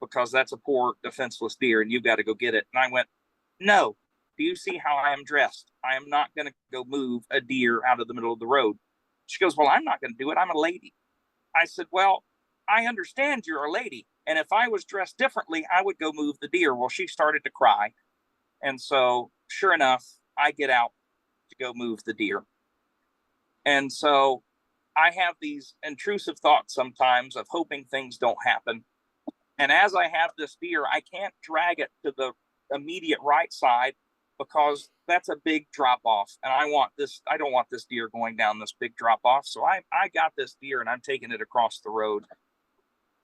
because that's a poor defenseless deer and you've got to go get it. And I went, no, do you see how I am dressed? I am not going to go move a deer out of the middle of the road. She goes, well, I'm not going to do it. I'm a lady. I said, well, I understand you're a lady. And if I was dressed differently, I would go move the deer. Well, she started to cry. And so, sure enough, I get out to go move the deer. And so I have these intrusive thoughts sometimes of hoping things don't happen. And as I have this deer, I can't drag it to the immediate right side because that's a big drop off. And I don't want this deer going down this big drop off. So I got this deer and I'm taking it across the road.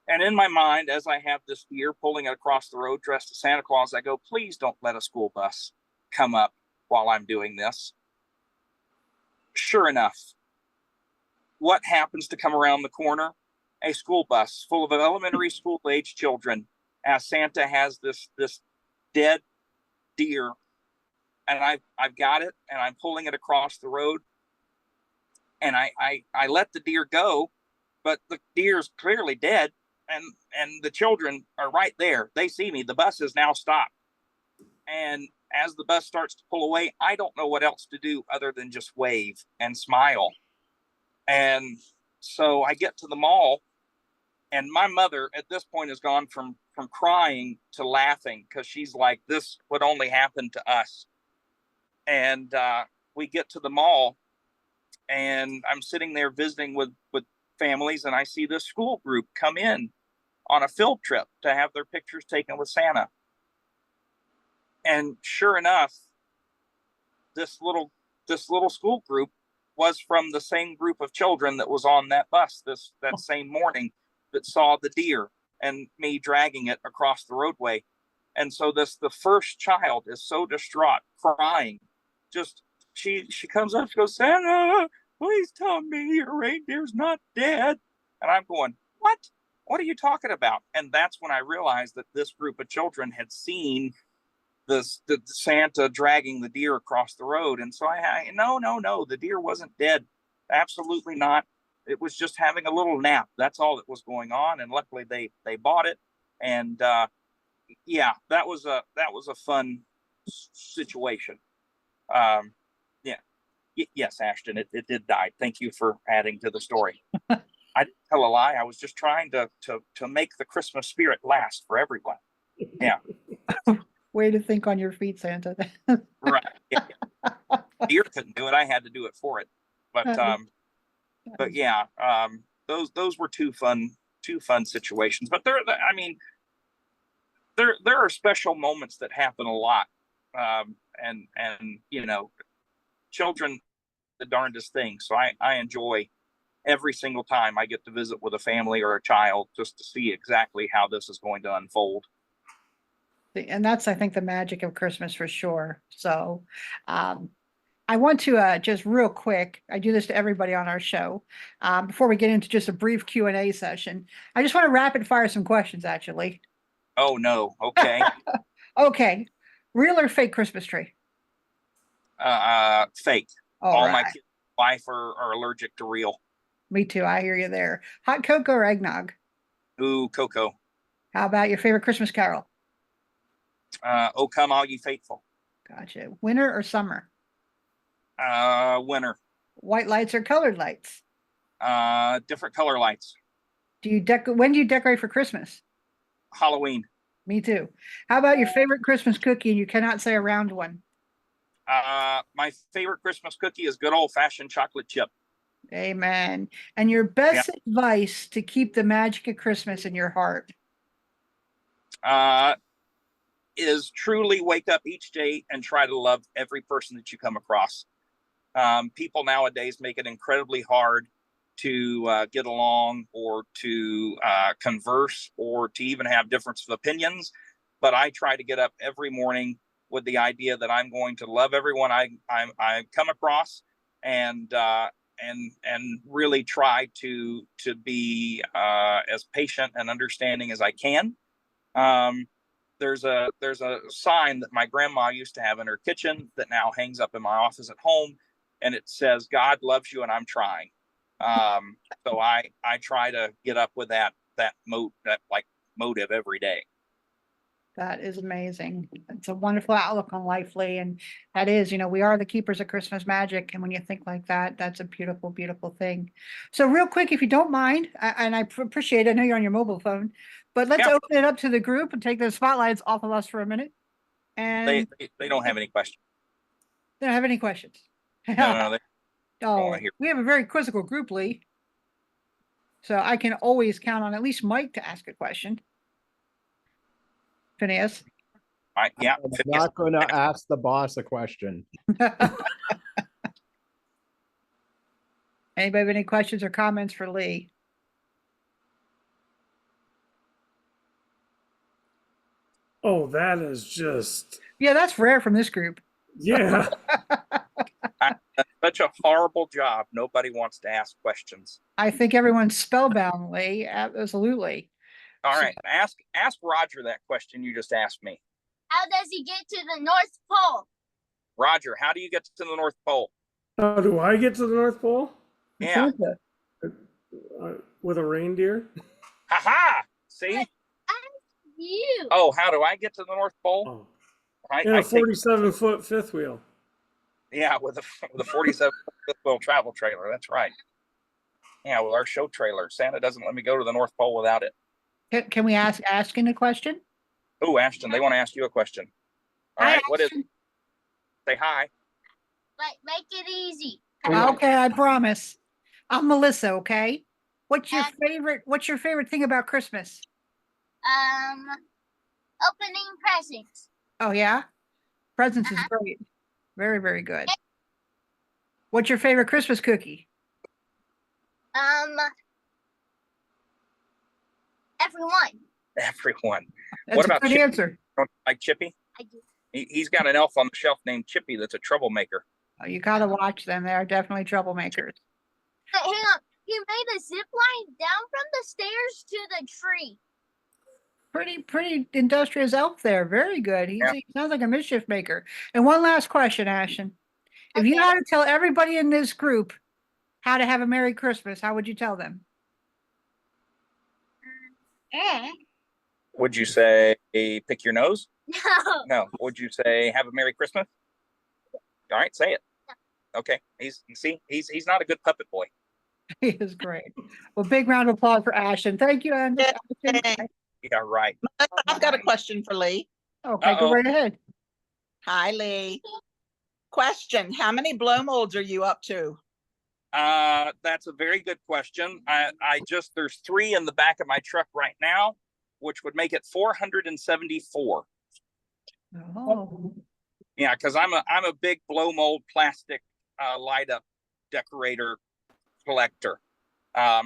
And in my mind, as I have this deer pulling it across the road dressed as Santa Claus, I go, please don't let a school bus come up while I'm doing this. Sure enough, what happens to come around the corner? A school bus full of elementary school age children, as Santa has this dead deer, and I've got it, and I'm pulling it across the road, and I let the deer go, but the deer's clearly dead, and the children are right there. They see me. The bus is now stopped, and as the bus starts to pull away, I don't know what else to do other than just wave and smile. And so I get to the mall, and my mother at this point has gone from crying to laughing because she's like, this would only happen to us. And we get to the mall, and I'm sitting there visiting with families, and I see this school group come in on a field trip to have their pictures taken with Santa. And sure enough, this little school group was from the same group of children that was on that bus that same morning that saw the deer and me dragging it across the roadway. And so the first child is so distraught, crying. Just she comes up, she goes, Santa, please tell me your reindeer's not dead. And I'm going, what? What are you talking about? And that's when I realized that this group of children had seen the Santa dragging the deer across the road. And so I no, the deer wasn't dead. Absolutely not. It was just having a little nap. That's all that was going on. And luckily they bought it. And yeah, that was a fun situation. Yeah. Yes, Ashton, it did die. Thank you for adding to the story. I didn't tell a lie. I was just trying to make the Christmas spirit last for everyone. Yeah. Way to think on your feet, Santa. Right. Yeah. Deer couldn't do it. I had to do it for it. But yeah, those were two fun situations. But there are special moments that happen a lot. And you know, children, the darndest thing. So I enjoy every single time I get to visit with a family or a child just to see exactly how this is going to unfold. And that's, I think, the magic of Christmas for sure. So I want to just real quick, I do this to everybody on our show. Before we get into just a brief Q&A session, I just want to rapid fire some questions, actually. Oh, no. Okay. Okay. Real or fake Christmas tree? Fake. All my kids' wife are allergic to real. Me too. I hear you there. Hot cocoa or eggnog? Ooh, cocoa. How about your favorite Christmas carol? Oh, come all ye faithful. Gotcha. Winter or summer? Winter. White lights or colored lights? Different color lights. When do you decorate for Christmas? Halloween. Me too. How about your favorite Christmas cookie? And you cannot say a round one. My favorite Christmas cookie is good old fashioned chocolate chip. Amen. And your best advice to keep the magic of Christmas in your heart? Is truly wake up each day and try to love every person that you come across. People nowadays make it incredibly hard to get along or to converse or to even have difference of opinions. But I try to get up every morning with the idea that I'm going to love everyone I come across and really try to be as patient and understanding as I can. There's a sign that my grandma used to have in her kitchen that now hangs up in my office at home, and it says, God loves you and I'm trying. So I try to get up with that motive every day. That is amazing. It's a wonderful outlook on life, Lee. And that is, we are the keepers of Christmas magic. And when you think like that, that's a beautiful, beautiful thing. So real quick, if you don't mind, and I appreciate it, I know you're on your mobile phone, but let's Yeah. open it up to the group and take the spotlights off of us for a minute. And They don't have any questions. they don't have any questions. No, they don't Oh, want to hear. we have a very quizzical group, Lee. So I can always count on at least Mike to ask a question. Phineas. Yeah. I'm not going to ask the boss a question. Anybody have any questions or comments for Lee? Oh, that is just, Yeah, that's rare from this group. yeah. Such a horrible job. Nobody wants to ask questions. I think everyone's spellbound, Lee. Absolutely. All So- right. Ask Roger that question you just asked me. How does he get to the North Pole? Roger, how do you get to the North Pole? How do I get to the North Pole? Yeah. With a reindeer? Ha! See? You. Oh, how do I get to the North Pole? Oh. I In a take- 47-foot fifth wheel. Yeah, with a 47 fifth wheel travel trailer. That's right. Yeah, with our show trailer. Santa doesn't let me go to the North Pole without it. Can we ask Ashton a question? Oh, Ashton, they want to ask you a question. All Hi, right, what is? Ashton. Say hi. Like, make it easy. Okay, I promise. I'm Melissa, okay? What's your And- favorite thing about Christmas? Opening presents. Oh yeah? Presents is great. Very, very good. What's your favorite Christmas cookie? Everyone. Everyone. That's What a about good Chippy? answer. Don't you like Chippy? I do. He's got an elf on the shelf named Chippy that's a troublemaker. Oh, you gotta watch them. They are definitely troublemakers. But hang on. He made a zip line down from the stairs to the tree. Pretty industrious elf there. Very good. He sounds like a mischief maker. And one last question, Ashton. If you Okay. had to tell everybody in this group how to have a Merry Christmas, how would you tell them? Would you say pick your nose? No. No. Would you say have a Merry Christmas? All right, say it. Okay. He's not a good puppet boy. He is great. Well, big round of applause for Ashton. Thank you, Ashton. Yeah, right. I've got a question for Lee. Okay, go Uh-oh. right ahead. Hi, Lee. Question: how many blow molds are you up to? That's a very good question. There's 3 in the back of my truck right now, which would make it 474. Oh, Yeah, because I'm a big blow mold plastic light up decorator collector.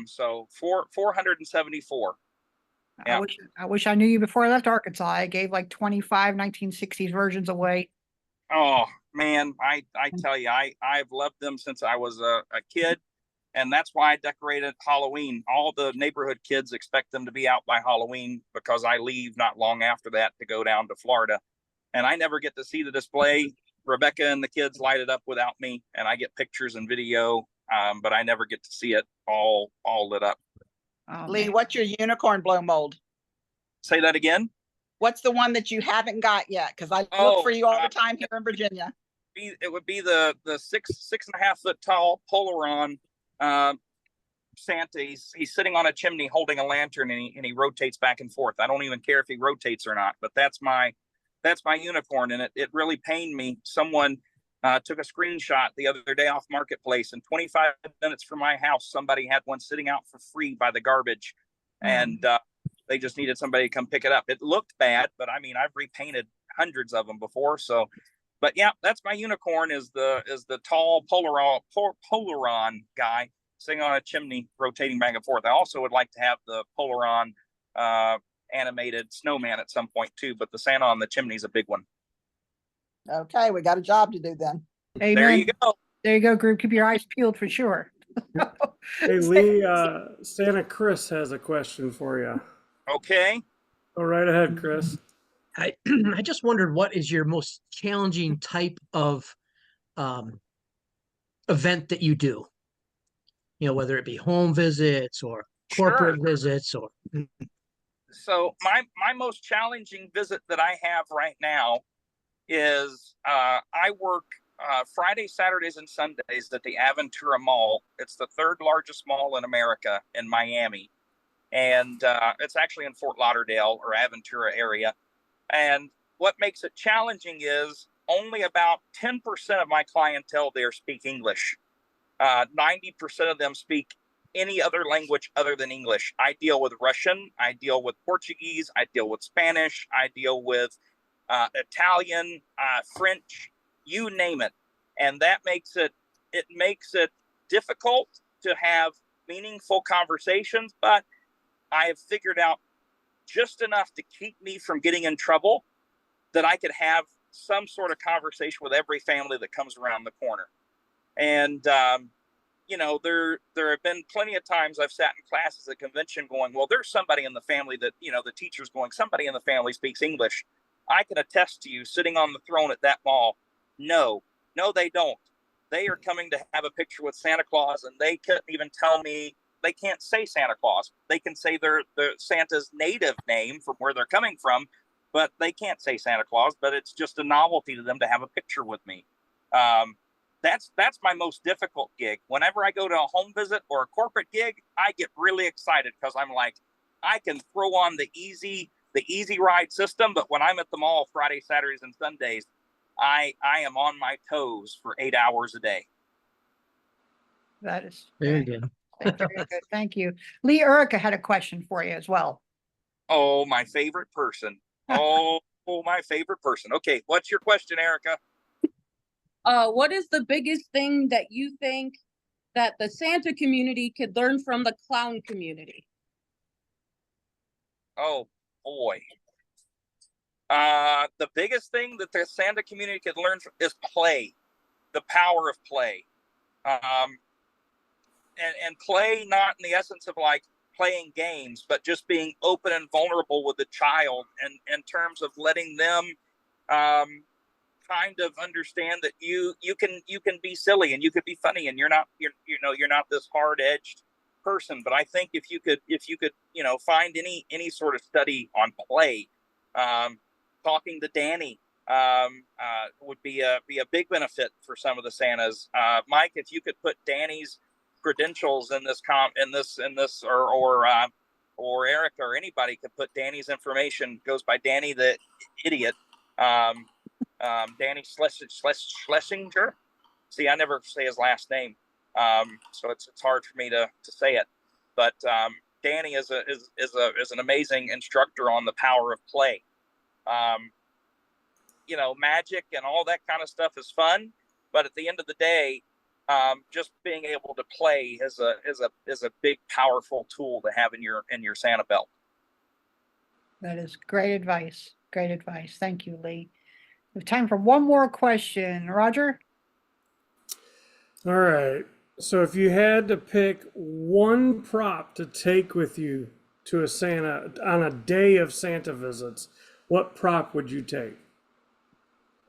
So 474. Yeah. I wish I knew you before I left Arkansas. I gave like 25 1960s versions away. Oh man, I tell you, I've loved them since I was a kid, and that's why I decorated Halloween. All the neighborhood kids expect them to be out by Halloween because I leave not long after that to go down to Florida, and I never get to see the display. Rebecca and the kids light it up without me, and I get pictures and video, but I never get to see it all lit up. Oh, Lee, man. what's your unicorn blow mold? Say that again. What's the one that you haven't got yet? Because I Oh, look for you all the time here in Virginia. It would be the 6.5 foot tall Polaron Santa. He's sitting on a chimney holding a lantern, and he rotates back and forth. I don't even care if he rotates or not, but that's my unicorn, and it really pained me. Someone took a screenshot the other day off Marketplace, and 25 minutes from my house, somebody had one sitting out for free by the garbage, and they just needed somebody to come pick it up. It looked bad, but I mean, I've repainted hundreds of them before, so. But yeah, that's my unicorn is the tall Polaron guy sitting on a chimney, rotating back and forth. I also would like to have the Polaron animated snowman at some point too, but the Santa on the chimney is a big one. Okay, we got a job to do then. Amen. There you go. There you go, group. Keep your eyes peeled for sure. Hey, Lee, Santa Chris has a question for you. Okay. Go right ahead, Chris. I I just wondered, what is your most challenging type of event that you do? You know, whether it be home visits or corporate visits or So my most challenging visit that I have right now is I work Friday, Saturdays, and Sundays at the Aventura Mall. It's the third largest mall in America in Miami, and it's actually in Fort Lauderdale or Aventura area. And what makes it challenging is only about 10% of my clientele there speak English. 90% of them speak any other language other than English. I deal with Russian, I deal with Portuguese, I deal with Spanish, I deal with Italian, French, you name it. And that makes it difficult to have meaningful conversations, but I have figured out just enough to keep me from getting in trouble that I could have some sort of conversation with every family that comes around the corner. And you know, there have been plenty of times I've sat in classes at convention going, well, there's somebody in the family that, you know, the teacher's going, somebody in the family speaks English. I can attest to you sitting on the throne at that mall. No, they don't. They are coming to have a picture with Santa Claus, and they couldn't even tell me, they can't say Santa Claus. They can say their Santa's native name from where they're coming from, but they can't say Santa Claus, but it's just a novelty to them to have a picture with me. That's my most difficult gig. Whenever I go to a home visit or a corporate gig, I get really excited because I'm like, I can throw on the easy ride system, but when I'm at the mall Friday, Saturdays, and Sundays, I am on my toes for 8 hours a day. That is Very good. very good. Thank you. Lee Erica had a question for you as well. Oh, my favorite person. Oh, my favorite person. Okay, what's your question, Erica? What is the biggest thing that you think that the Santa community could learn from the clown community? Oh boy. The biggest thing that the Santa community could learn from is play, the power of play. And play not in the essence of like playing games, but just being open and vulnerable with the child, and in terms of letting them kind of understand that you can be silly and you could be funny, and you're not this hard-edged person. But I think if you could find any sort of study on play, talking to Danny would be a big benefit for some of the Santas. Mike, if you could put Danny's credentials in this or Erica or anybody could put Danny's information, goes by Danny the Idiot. Danny Schlesinger. See, I never say his last name, so it's hard for me to say it. But Danny is an amazing instructor on the power of play. Magic and all that kind of stuff is fun, but at the end of the day, just being able to play is a big, powerful tool to have in your Santa belt. That is great advice. Great advice. Thank you, Lee. We have time for one more question. Roger? All right. So if you had to pick one prop to take with you to a Santa on a day of Santa visits, what prop would you take?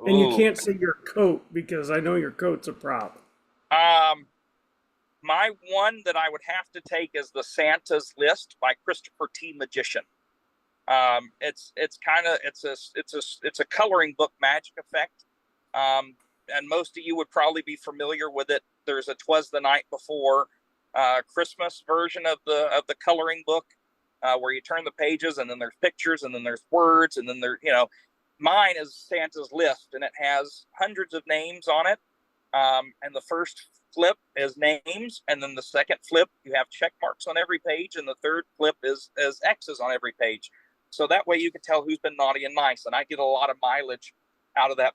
And you can't say your coat because I know your coat's a prop. My one that I would have to take is the Santa's List by Christopher T. Magician. It's a coloring book magic effect. And most of you would probably be familiar with it. There's a 'Twas the Night Before Christmas version of the coloring book, where you turn the pages and then there's pictures and then there's words and then mine is Santa's List, and it has hundreds of names on it. And the first flip is names, and then the second flip you have check marks on every page, and the third flip is X's on every page. So that way you can tell who's been naughty and nice. And I get a lot of mileage out of that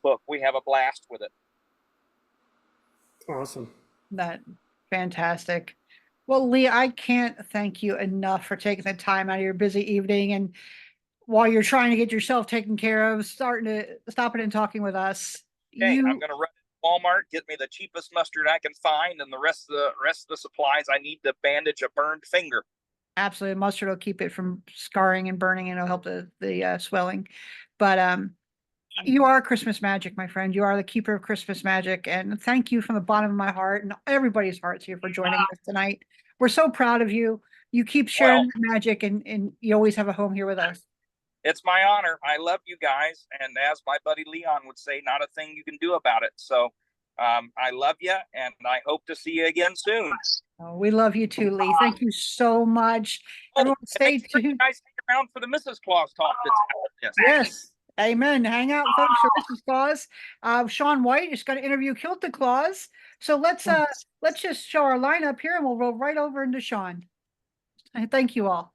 book. We have a blast with it. Awesome. That fantastic. Well, Lee, I can't thank you enough for taking the time out of your busy evening, and while you're trying to get yourself taken care of, stopping and talking with us. Okay, I'm going to run to Walmart, get me the cheapest mustard I can find, and the rest of the supplies I need to bandage a burned finger. Absolutely, mustard will keep it from scarring and burning, and it'll help the swelling. But you are Christmas magic, my friend. You are the keeper of Christmas magic, and thank you from the bottom of my heart and everybody's hearts here for joining us tonight. we're so proud of you. You keep sharing the magic, and you always have a home here with us. It's my honor. I love you guys. And as my buddy Leon would say, not a thing you can do about it. So I love you, and I hope to see you again soon. Oh, we love you too, Lee. Thank you so much. Oh, Everyone and stay make sure you tuned. guys hang around for the Mrs. Claus talk that's after this. Yes. Amen. Hang out, folks, for Mrs. Claus. Shawn White is going to interview Kilt the Claus. So let's just show our lineup here, and we'll roll right over into Shawn. Thank you all.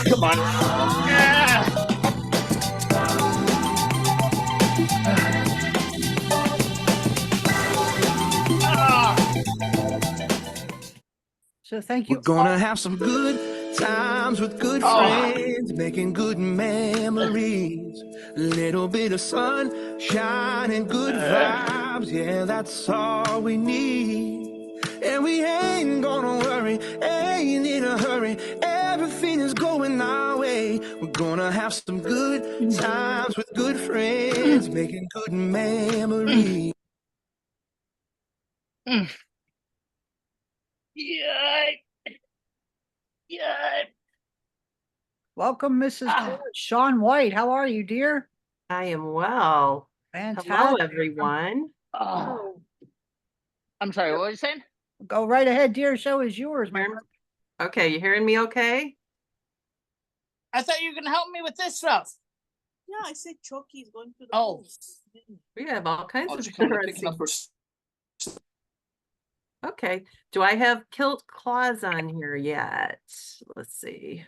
Come on. So thank you. We're gonna have some good times with good friends, making good memories. A little bit of sunshine and good vibes, yeah, that's all we need. And we ain't gonna worry, ain't in a hurry. Everything is going our way. We're gonna have some good times with good friends, making good memories. Welcome, Mrs. Shawn White. How are you, dear? I am well. Fantastic. Hello, everyone. Oh. I'm sorry, what were you saying? Go right ahead, dear. Show is yours, my friend. Okay, you hearing me okay? I thought you were gonna help me with this stuff. Yeah, I said Chucky's going to the Oh. post. We have all kinds Oh, of she come to interesting. picking up her Okay, do I have Kilt Claus on here yet? Let's see.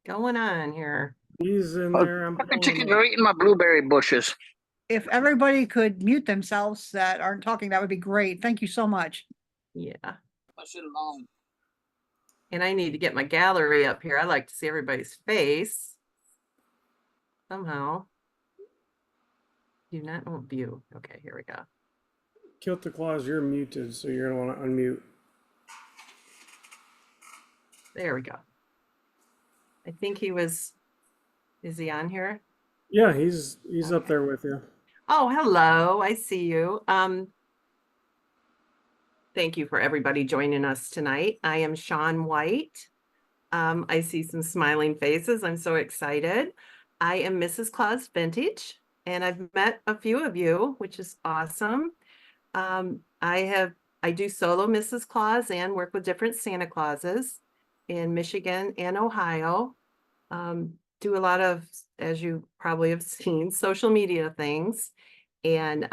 Going on here. He's in there. I'm Fucking pulling chickens him are up. eating my blueberry bushes. If everybody could mute themselves that aren't talking, that would be great. Thank you so much. Yeah. push it along. And I need to get my gallery up here. I like to see everybody's face. Somehow. Do not view. Okay, here we go. Kilt the Claus, you're muted, so you're gonna want to unmute. There we go. I think he was, is he on here? Yeah, he's up there with you. Oh, hello. I see you. Thank you for everybody joining us tonight. I am Shawn White. I see some smiling faces. I'm so excited. I am Mrs. Claus Vintage, and I've met a few of you, which is awesome. I do solo Mrs. Claus and work with different Santa Clauses in Michigan and Ohio. Do a lot of, as you probably have seen, social media things, and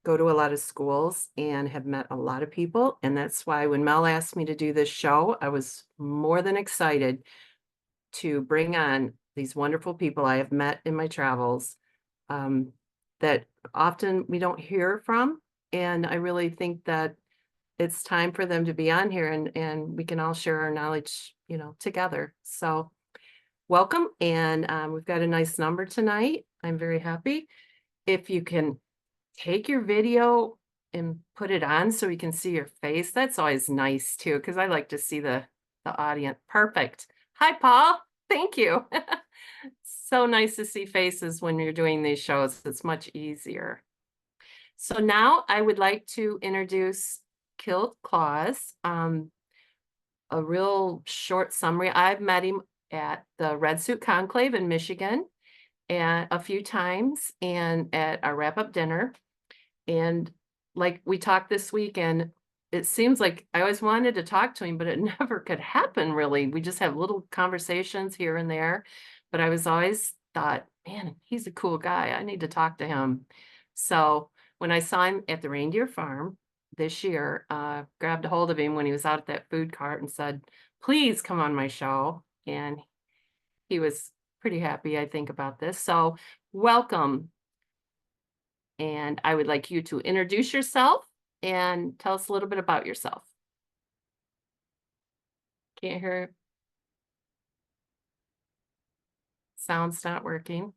go to a lot of schools and have met a lot of people. And that's why when Mel asked me to do this show, I was more than excited to bring on these wonderful people I have met in my travels that often we don't hear from. And I really think that it's time for them to be on here, and we can all share our knowledge, you know, together. So welcome. And we've got a nice number tonight. I'm very happy. If you can take your video and put it on so we can see your face, that's always nice too, because I like to see the audience. Perfect. Hi, Paul. Thank you. So nice to see faces when you're doing these shows. It's much easier. So now I would like to introduce Kilt Claus. A real short summary. I've met him at the Red Suit Conclave in Michigan and a few times, and at our wrap-up dinner. And like we talked this weekend, it seems like I always wanted to talk to him, but it never could happen really. We just have little conversations here and there. But I was always thought, man, he's a cool guy. I need to talk to him. So when I saw him at the reindeer farm this year, grabbed a hold of him when he was out at that food cart and said, please come on my show. And he was pretty happy, I think, about this. So welcome. And I would like you to introduce yourself and tell us a little bit about yourself. Can't hear. Sound's not working.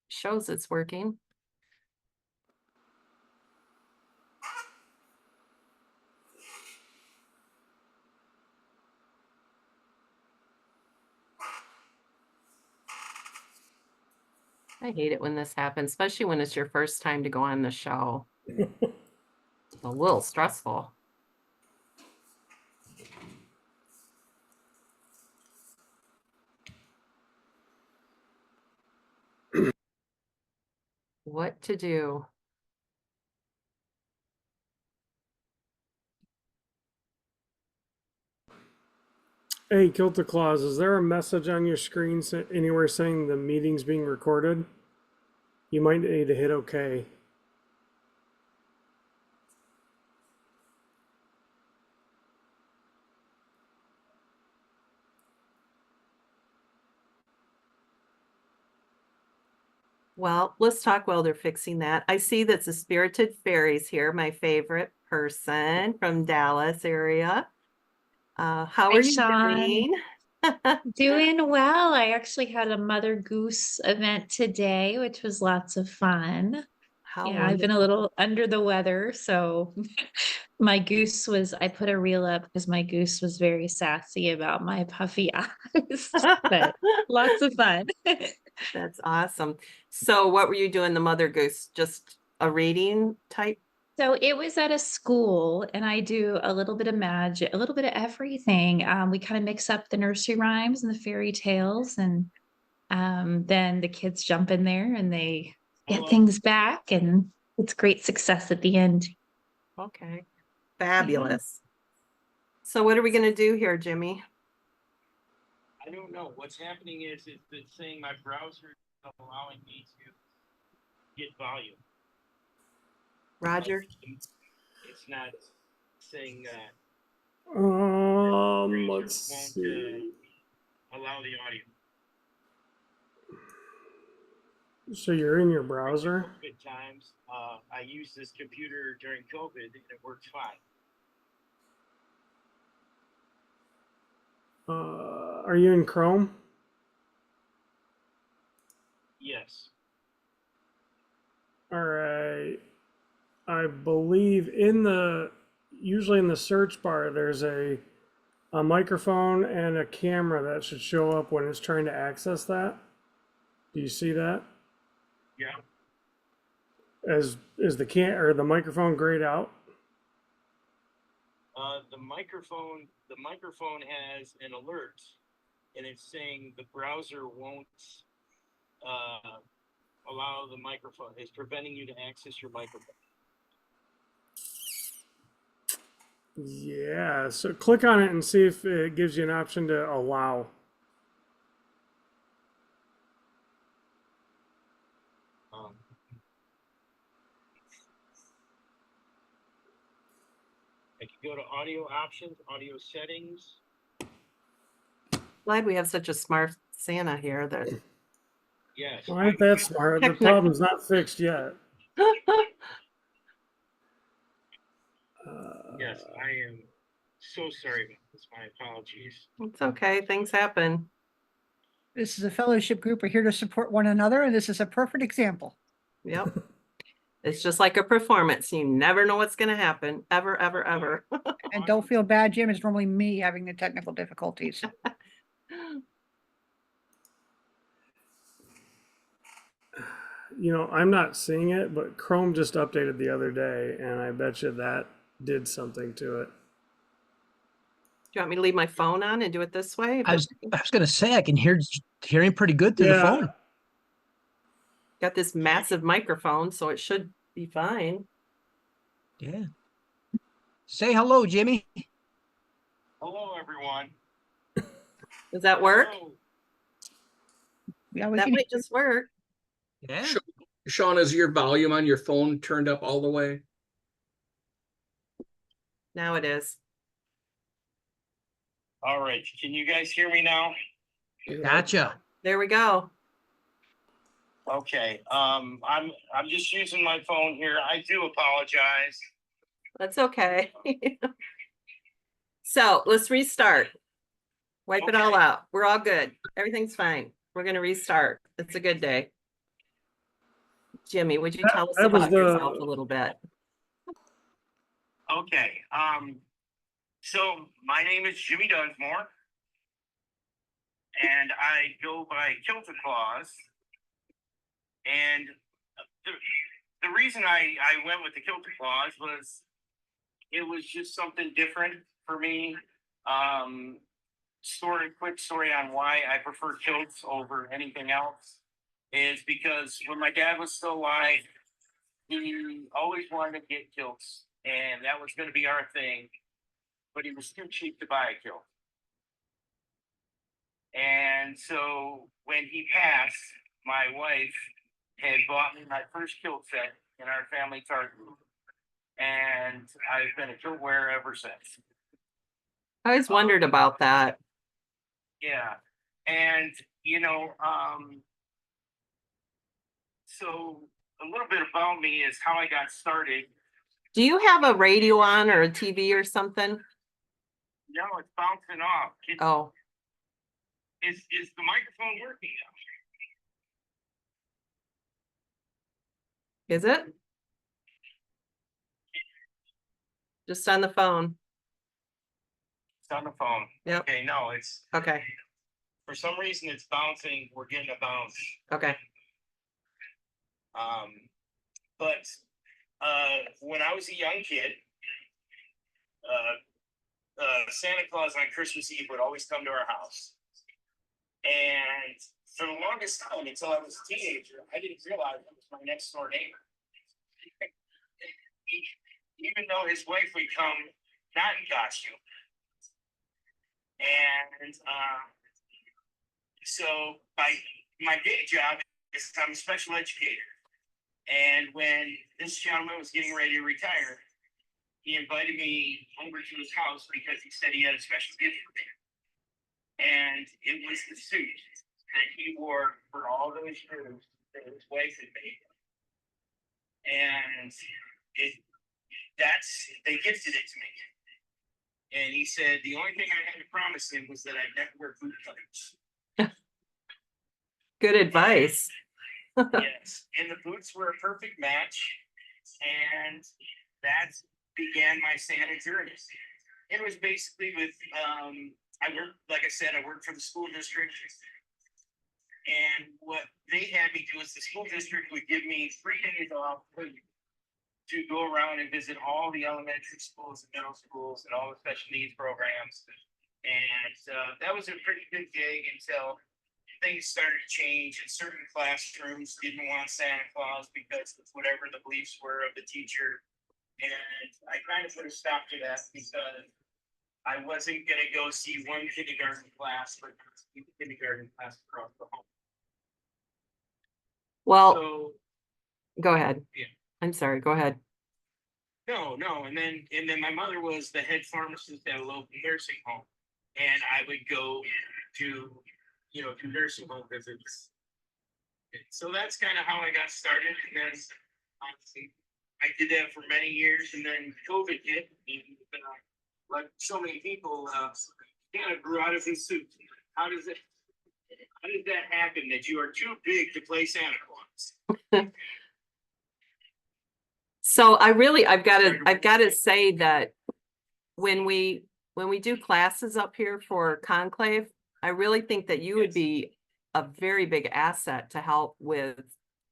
Shows it's working. I hate it when this happens, especially when it's your first time to go on the show. It's a little stressful. What to do? Hey, Kilter Claus, is there a message on your screen anywhere saying the meeting's being recorded? You might need to hit OK. Well, let's talk while they're fixing that. I see that's the Spirited Fairies here, my favorite person from Dallas area. How Hi, are you Shawn. doing? Doing well. I actually had a Mother Goose event today, which was lots of fun. How Yeah, I've been a wonderful. little under the weather, so my goose was, I put a reel up because my goose was very sassy about my puffy eyes, but lots of fun. That's awesome. So what were you doing, the Mother Goose? Just a reading type? So it was at a school, and I do a little bit of magic, a little bit of everything. We kind of mix up the nursery rhymes and the fairy tales, and then the kids jump in there and they get things back, and it's great success at the end. Okay. Fabulous. So what are we going to do here, Jimmy? I don't know. What's happening is it's saying my browser is allowing me to get volume. Roger? It's not saying Let's see. allow the audio. So you're in your browser? Good times. I used this computer during COVID and it works fine. Are you in Chrome? Yes. All right. I believe usually in the search bar, there's a microphone and a camera that should show up when it's trying to access that. Do you see that? Yeah. Is the microphone grayed out? The microphone has an alert, and it's saying the browser won't allow the microphone. It's preventing you to access your microphone. Yeah, so click on it and see if it gives you an option to allow. I can go to audio options, audio settings. Glad we have such a smart Santa here that. Yes. Why ain't that smart? The problem's not fixed yet. Yes, I am so sorry about this. My apologies. It's okay. Things happen. This is a fellowship group. We're here to support one another, and this is a perfect example. Yep. It's just like a performance. You never know what's going to happen. Ever, ever, ever. And don't feel bad, Jim. It's normally me having the technical difficulties. You know, I'm not seeing it, but Chrome just updated the other day, and I bet you that did something to it. Do you want me to leave my phone on and do it this way? I was going to say, I can hear him pretty good through the phone. Got this massive microphone, so it should be fine. Yeah. Say hello, Jimmy. Hello, everyone. Does that work? Hello. Yeah, that might just work. Yeah. Shawn, is your volume on your phone turned up all the way? Now it is. All right. Can you guys hear me now? Gotcha. There we go. Okay, I'm just using my phone here. I do apologize. That's okay. So let's restart. Wipe it all out. We're all good. Everything's fine. We're gonna restart. It's a good day. Jimmy, would you tell us that was about yourself a little bit? Okay, so my name is Jimmy Dunsmore, and I go by Kilter Claus. And the reason I went with the Kilter Claus was it was just something different for me. Quick story on why I prefer kilts over anything else is because when my dad was still alive, he always wanted to get kilts, and that was going to be our thing, but he was too cheap to buy a kilt. And so when he passed, my wife had bought me my first kilt set in our family tartan, and I've been a kilt wearer ever since. I always wondered about that. Yeah, and so a little bit about me is how I got started. Do you have a radio on or a TV or something? No, it's bouncing off. Oh, Is the microphone working now? is it? Just on the phone. It's on the phone. Yep. Okay, no, it's Okay. for some reason it's bouncing. We're getting a bounce. Okay. But when I was a young kid, Santa Claus on Christmas Eve would always come to our house. And for the longest time, until I was a teenager, I didn't realize it was my next door neighbor. Even though his wife would come not in costume. And so my day job is I'm a special educator. And when this gentleman was getting ready to retire, he invited me over to his house because he said he had a special gift for me. And it was the suit that he wore for all those years that his wife had made. And they gifted it to me. And he said the only thing I had to promise him was that I'd never wear boot cutters. Good advice. Yes, and the boots were a perfect match, and that began my Santa journey. It was basically with I worked, like I said, I worked for the school district, and what they had me do is the school district would give me 3 days off to go around and visit all the elementary schools and middle schools and all the special needs programs, and that was a pretty good gig until things started to change, and certain classrooms didn't want Santa Claus because of whatever the beliefs were of the teacher. And I kind of put a stop to that because I wasn't going to go see one kindergarten class, but kindergarten class across the home. Well, So, go ahead. yeah. I'm sorry. Go ahead. No. And then my mother was the head pharmacist at a local nursing home. And I would go to nursing home visits. So that's kind of how I got started. And then I did that for many years, and then COVID hit, and like so many people, kind of grew out of his suit. How does that happen that you are too big to play Santa Claus? So I've got to say that when we do classes up here for Conclave, I really think that you would be a very big asset to help with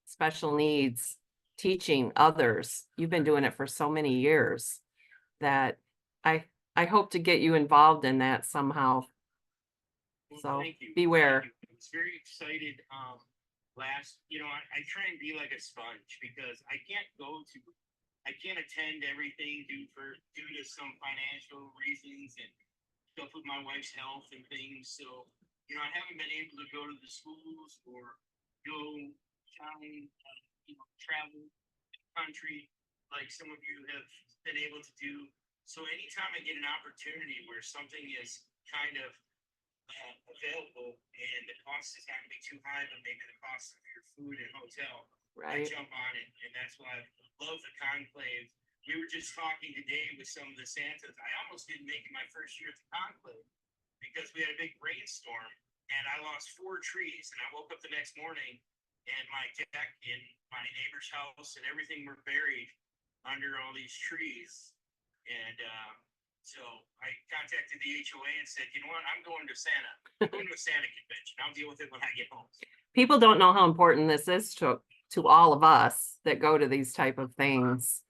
special needs, teaching others. You've been doing it for so many years that I hope to get you involved in that somehow. So beware. I was very excited. I try and be like a sponge because I can't attend everything due to some financial reasons and stuff with my wife's health and things. So, I haven't been able to go to the schools or go town, travel the country like some of you have been able to do. So anytime I get an opportunity where something is kind of available and the cost cost is not gonna be too high, but maybe the cost of your food and hotel. I Right. jump on it, and that's why I love the conclave. We were just talking today with some of the Santas. I almost didn't make it my first year at the conclave because we had a big rainstorm and I lost 4 trees. And I woke up the next morning and my deck in my neighbor's house and everything were buried under all these trees. And so I contacted the HOA and said, you know what, I'm going to Santa. I'm going to a Santa convention. I'll deal with it when I get home. People don't know how important this is to all of us that go to these type of things.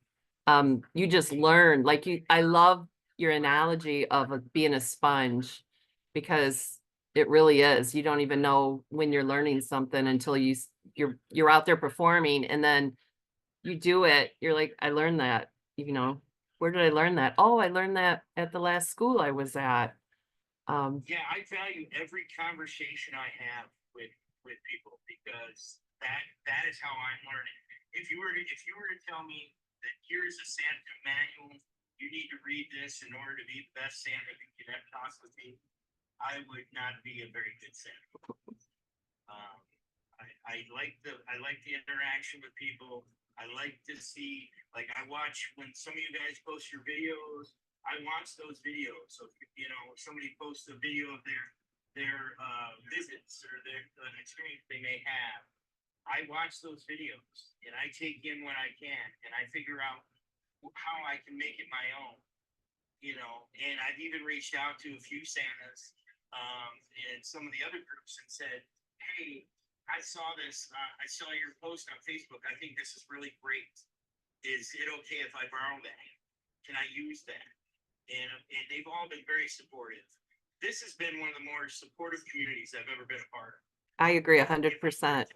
You just learn, like I love your analogy of being a sponge, because it really is. You don't even know when you're learning something until you're out there performing, and then you do it. You're like, I learned that, you know, where did I learn that? Oh, I learned that at the last school I was at. Yeah, I value every conversation I have with people because that is how I'm learning. If you were to tell me that here's a Santa manual, you need to read this in order to be the best Santa that you could ever possibly be, I would not be a very good Santa. I like the interaction with people. I like to see, like, I watch when some of you guys post your videos. I watch those videos. So, you know, if somebody posts a video of their visits or an experience they may have, I watch those videos and I take in what I can and I figure out how I can make it my own, you know. And I've even reached out to a few Santas and some of the other groups and said, hey, I saw this. I saw your post on Facebook. I think this is really great. Is it okay if I borrow that? Can I use that? And they've all been very supportive. This has been one of the more supportive communities I've ever been a part of. I agree 100%.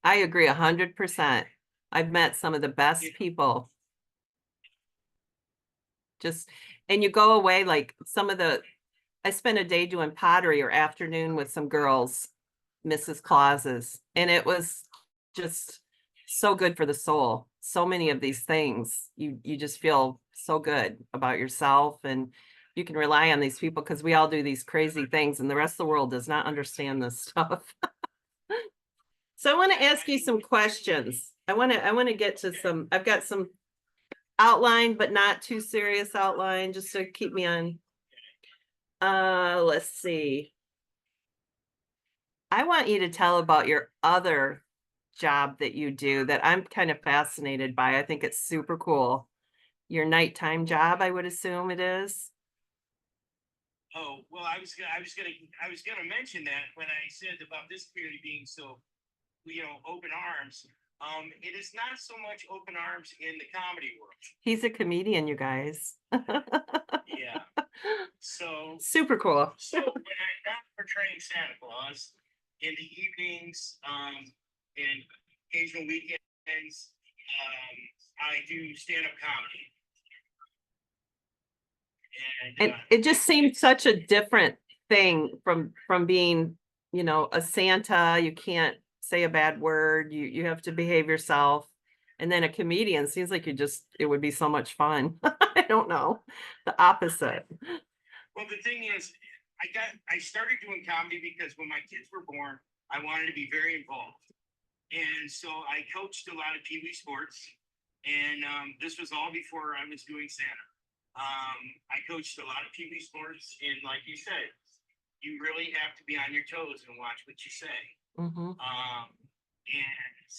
I agree 100%. I've met some of the best people. And you go away, like I spent a day doing pottery or afternoon with some girls, Mrs. Claus's, and it was just so good for the soul. So many of these things, you just feel so good about yourself, and you can rely on these people because we all do these crazy things and the rest of the world does not understand this stuff. So I want to ask you some questions. I want to get to some, I've got some outline, but not too serious outline, just to keep me on. Let's see. I want you to tell about your other job that you do that I'm kind of fascinated by. I think it's super cool. Your nighttime job, I would assume it is. Oh, well, I was gonna mention that when I said about this community being so, you know, open arms. It is not so much open arms in the comedy world. He's a comedian, you guys. Yeah. So super cool. So when I'm not portraying Santa Claus in the evenings, and occasional weekends, I do stand-up comedy. And it just seemed such a different thing from being, you know, a Santa. You can't say a bad word. You have to behave yourself. And then a comedian seems like it would be so much fun. I don't know. The opposite. Well, the thing is, I started doing comedy because when my kids were born, I wanted to be very involved. And so I coached a lot of Pee Wee sports. And this was all before I was doing Santa. I coached a lot of Pee Wee sports, and like you said, you really have to be on your toes and watch what you say. Mm-hmm. And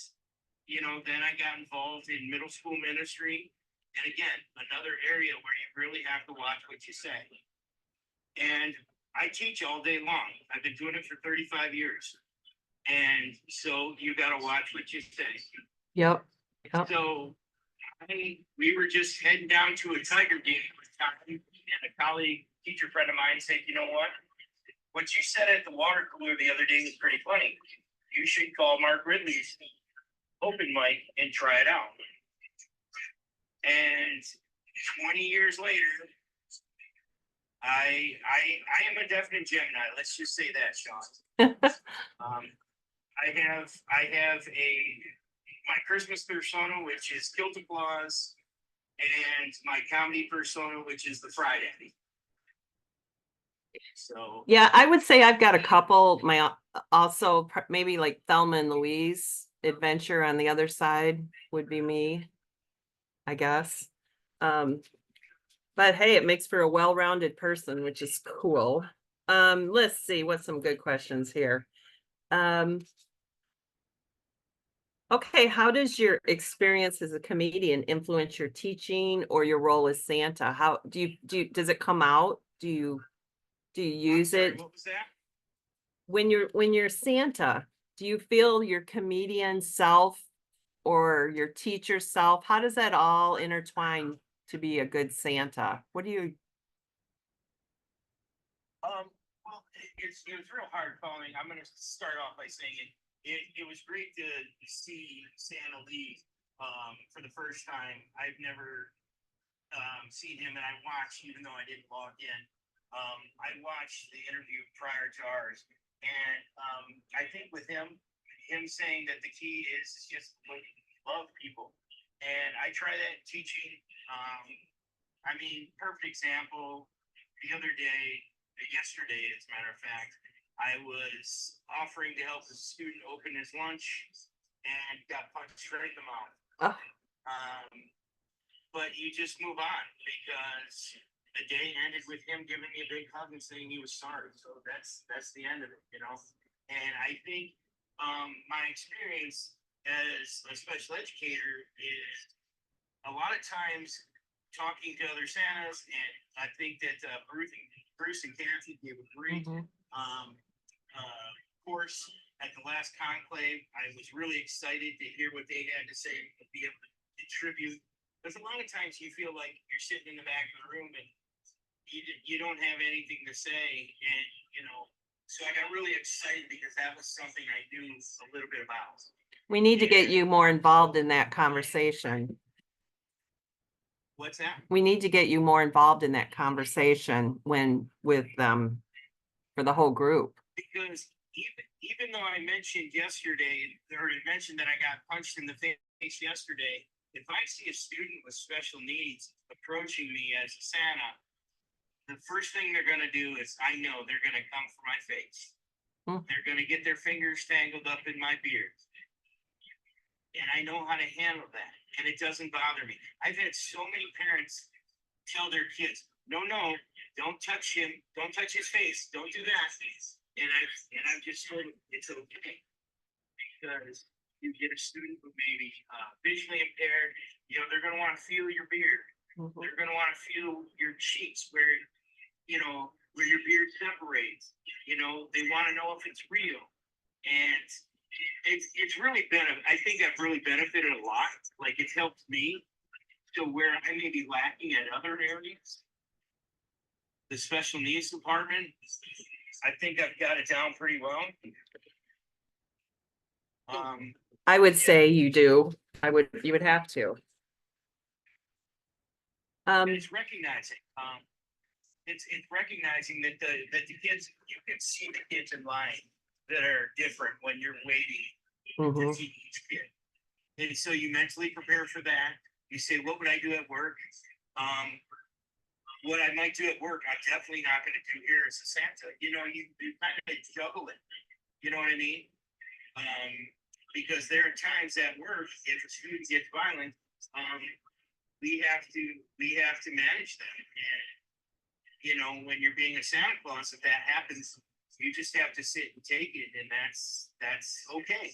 you know, then I got involved in middle school ministry, and again, another area where you really have to watch what you say. And I teach all day long. I've been doing it for 35 years, and so you got to watch what you say. Yep. So we were just heading down to a Tiger game with Tommy, and a colleague, teacher friend of mine said, you know what you said at the water cooler the other day was pretty funny. You should call Mark Ridley's open mic and try it out. And 20 years later, I am a definite Gemini. Let's just say that, Shawn. I have my Christmas persona, which is Kilted Claus, and my comedy persona, which is the Friday. So Yeah, I would say I've got a couple. Also maybe like Thelma and Louise Adventure on the other side would be me, I guess. But hey, it makes for a well-rounded person, which is cool. Let's see what's some good questions here. Okay, how does your experience as a comedian influence your teaching or your role as Santa? How does it come out? Do you use it? what was that? When you're Santa, do you feel your comedian self or your teacher self? How does that all intertwine to be a good Santa? What do you Well, it was real hard following. I'm going to start off by saying it was great to see Santa Lee for the first time. I've never seen him, and I watched, even though I didn't log in. I watched the interview prior to ours, and I think with him saying that the key is just love people, and I try that in teaching. I mean, perfect example. The other day, yesterday, as a matter of fact, I was offering to help a student open his lunch and got punched right in the mouth. But you just move on because the day ended with him giving me a big hug and saying he was sorry. So that's the end of it, you know. And I think my experience as a special educator is a lot of times talking to other Santas, and I think that Bruce and Kathy gave a great course at the last conclave. I was really excited to hear what they had to say, to be able to contribute. Because a lot of times you feel like you're sitting in the back of the room and you don't have anything to say, and you know. So I got really excited because that was something I knew a little bit about. We need to get you more involved in that conversation. What's that? We need to get you more involved in that conversation with them for the whole group. Because even though I mentioned yesterday, or mentioned that I got punched in the face yesterday, if I see a student with special needs approaching me as a Santa, the first thing they're going to do is, I know they're going to come for my face. They're going to get their fingers tangled up in my beard. And I know how to handle that. And it doesn't bother me. I've had so many parents tell their kids, no, don't touch him. Don't touch his face. Don't do that. And I've just told them it's okay. Because you get a student who may be visually impaired, you know, they're going to want to feel your beard. They're going to want to feel your cheeks where your beard separates. You know, they want to know if it's real. And it's really I think I've really benefited a lot. Like, it's helped me to where I may be lacking at other areas. The special needs department, I think I've got it down pretty well. I would say you do. You would have to. It's recognizing. It's recognizing that the kids, you can see the kids in line that are different when you're waiting to see each kid. And so you mentally prepare for that. You say, what would I do at work? What I might do at work, I'm definitely not going to do here as a Santa. You know, you kind of juggle it. You know what I mean? Because there are times at work, if a student gets violent, we have to manage them. And you know, when you're being a Santa Claus, if that happens, you just have to sit and take it, and that's okay.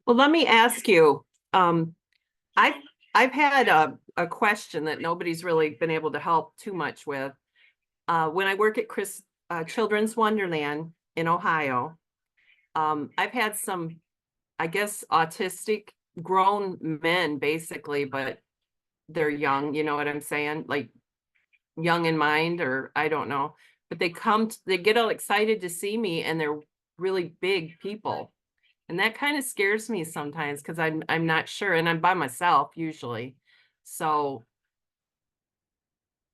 Well, let me ask you, I've had a question that nobody's really been able to help too much with. When I work at Children's Wonderland in Ohio, I've had some, I guess, autistic grown men basically, but they're young, you know what I'm saying? Like young in mind, or I don't know, but they get all excited to see me, and they're really big people. And that kind of scares me sometimes because I'm not sure, and I'm by myself usually. So,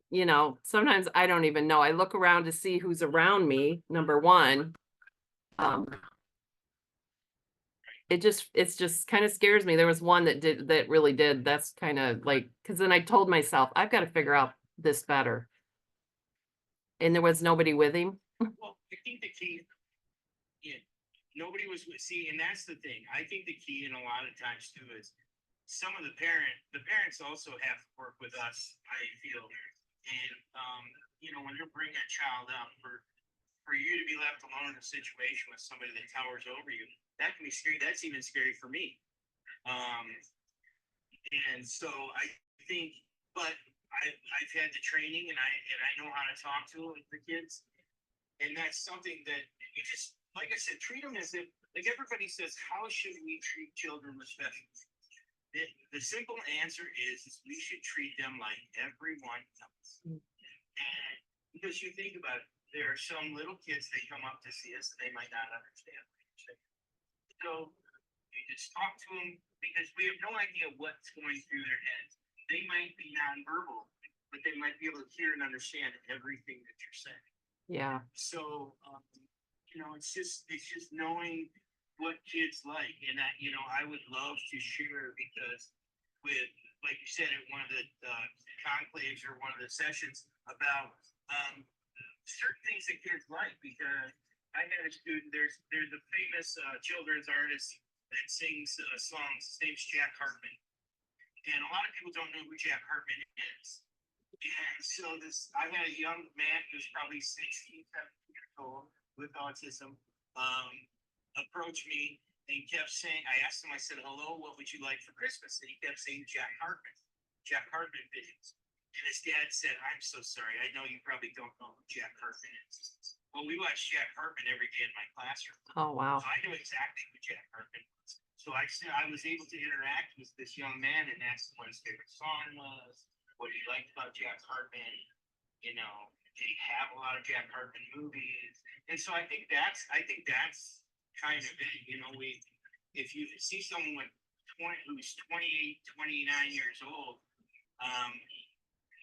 you know, sometimes I don't even know. I look around to see who's around me, number one. It's just kind of scares me. There was one that really did. That's kind of like, because then I told myself, I've got to figure out this better. And there was nobody with him? Well, I think the key, yeah, nobody was see, and that's the thing. I think the key in a lot of times too is some of the parents also have to work with us, I feel. And you know, when you're bringing a child up for you to be left alone in a situation with somebody that towers over you, that can be scary. That's even scary for me. And so I think, but I've had the training and I know how to talk to the kids. And that's something that you just, like I said, treat them as if, like everybody says, how should we treat children with special needs? The simple answer is we should treat them like everyone else. And because you think about it, there are some little kids that come up to see us and they might not understand what you're saying. So you just talk to them because we have no idea what's going through their heads. They might be nonverbal, but they might be able to hear and understand everything that you're saying. Yeah. So, you know, it's just knowing what kids like. And I would love to share because with, like you said, at one of the conclaves or one of the sessions about certain things that kids like, because I had a student, there's a famous children's artist that sings songs. His name's Jack Hartman. And a lot of people don't know who Jack Hartman is. And so I had a young man who's probably 16, 17 years old with autism approach me and kept saying, I asked him, I said, hello, what would you like for Christmas? And he kept saying Jack Hartman videos. And his dad said, I'm so sorry. I know you probably don't know who Jack Hartman is. Well, we watch Jack Hartman every day in my classroom. Oh, wow. So I knew exactly who Jack Hartman was. So I was able to interact with this young man and ask him what his favorite song was, what he liked about Jack Hartman. You know, did he have a lot of Jack Hartman movies? And so I think that's kind of it. You know, if you see someone who's 28, 29 years old,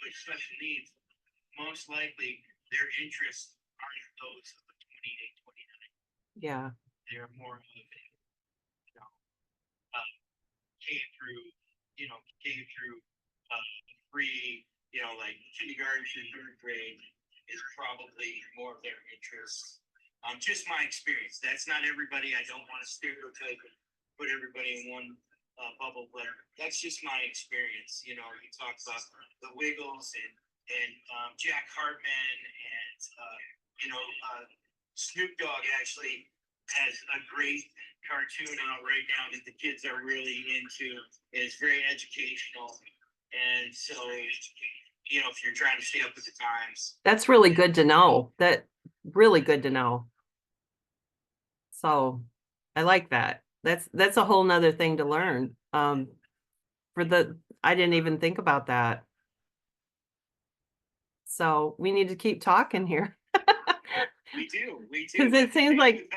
with special needs, most likely their interests aren't those of the 28, 29. Yeah. They're more of a, K through free, like kindergarten to third grade is probably more of their interests. Just my experience. That's not everybody. I don't want to stereotype and put everybody in one bubble, but that's just my experience. You talk about the Wiggles and Jack Hartman and Snoop Dogg actually has a great cartoon out right now that the kids are really into. It's very educational, and so if you're trying to stay up with the times, That's really good to know. Really good to know. So I like that. That's a whole nother thing to learn. I didn't even think about that. So we need to keep talking here. we do. Because it seems like,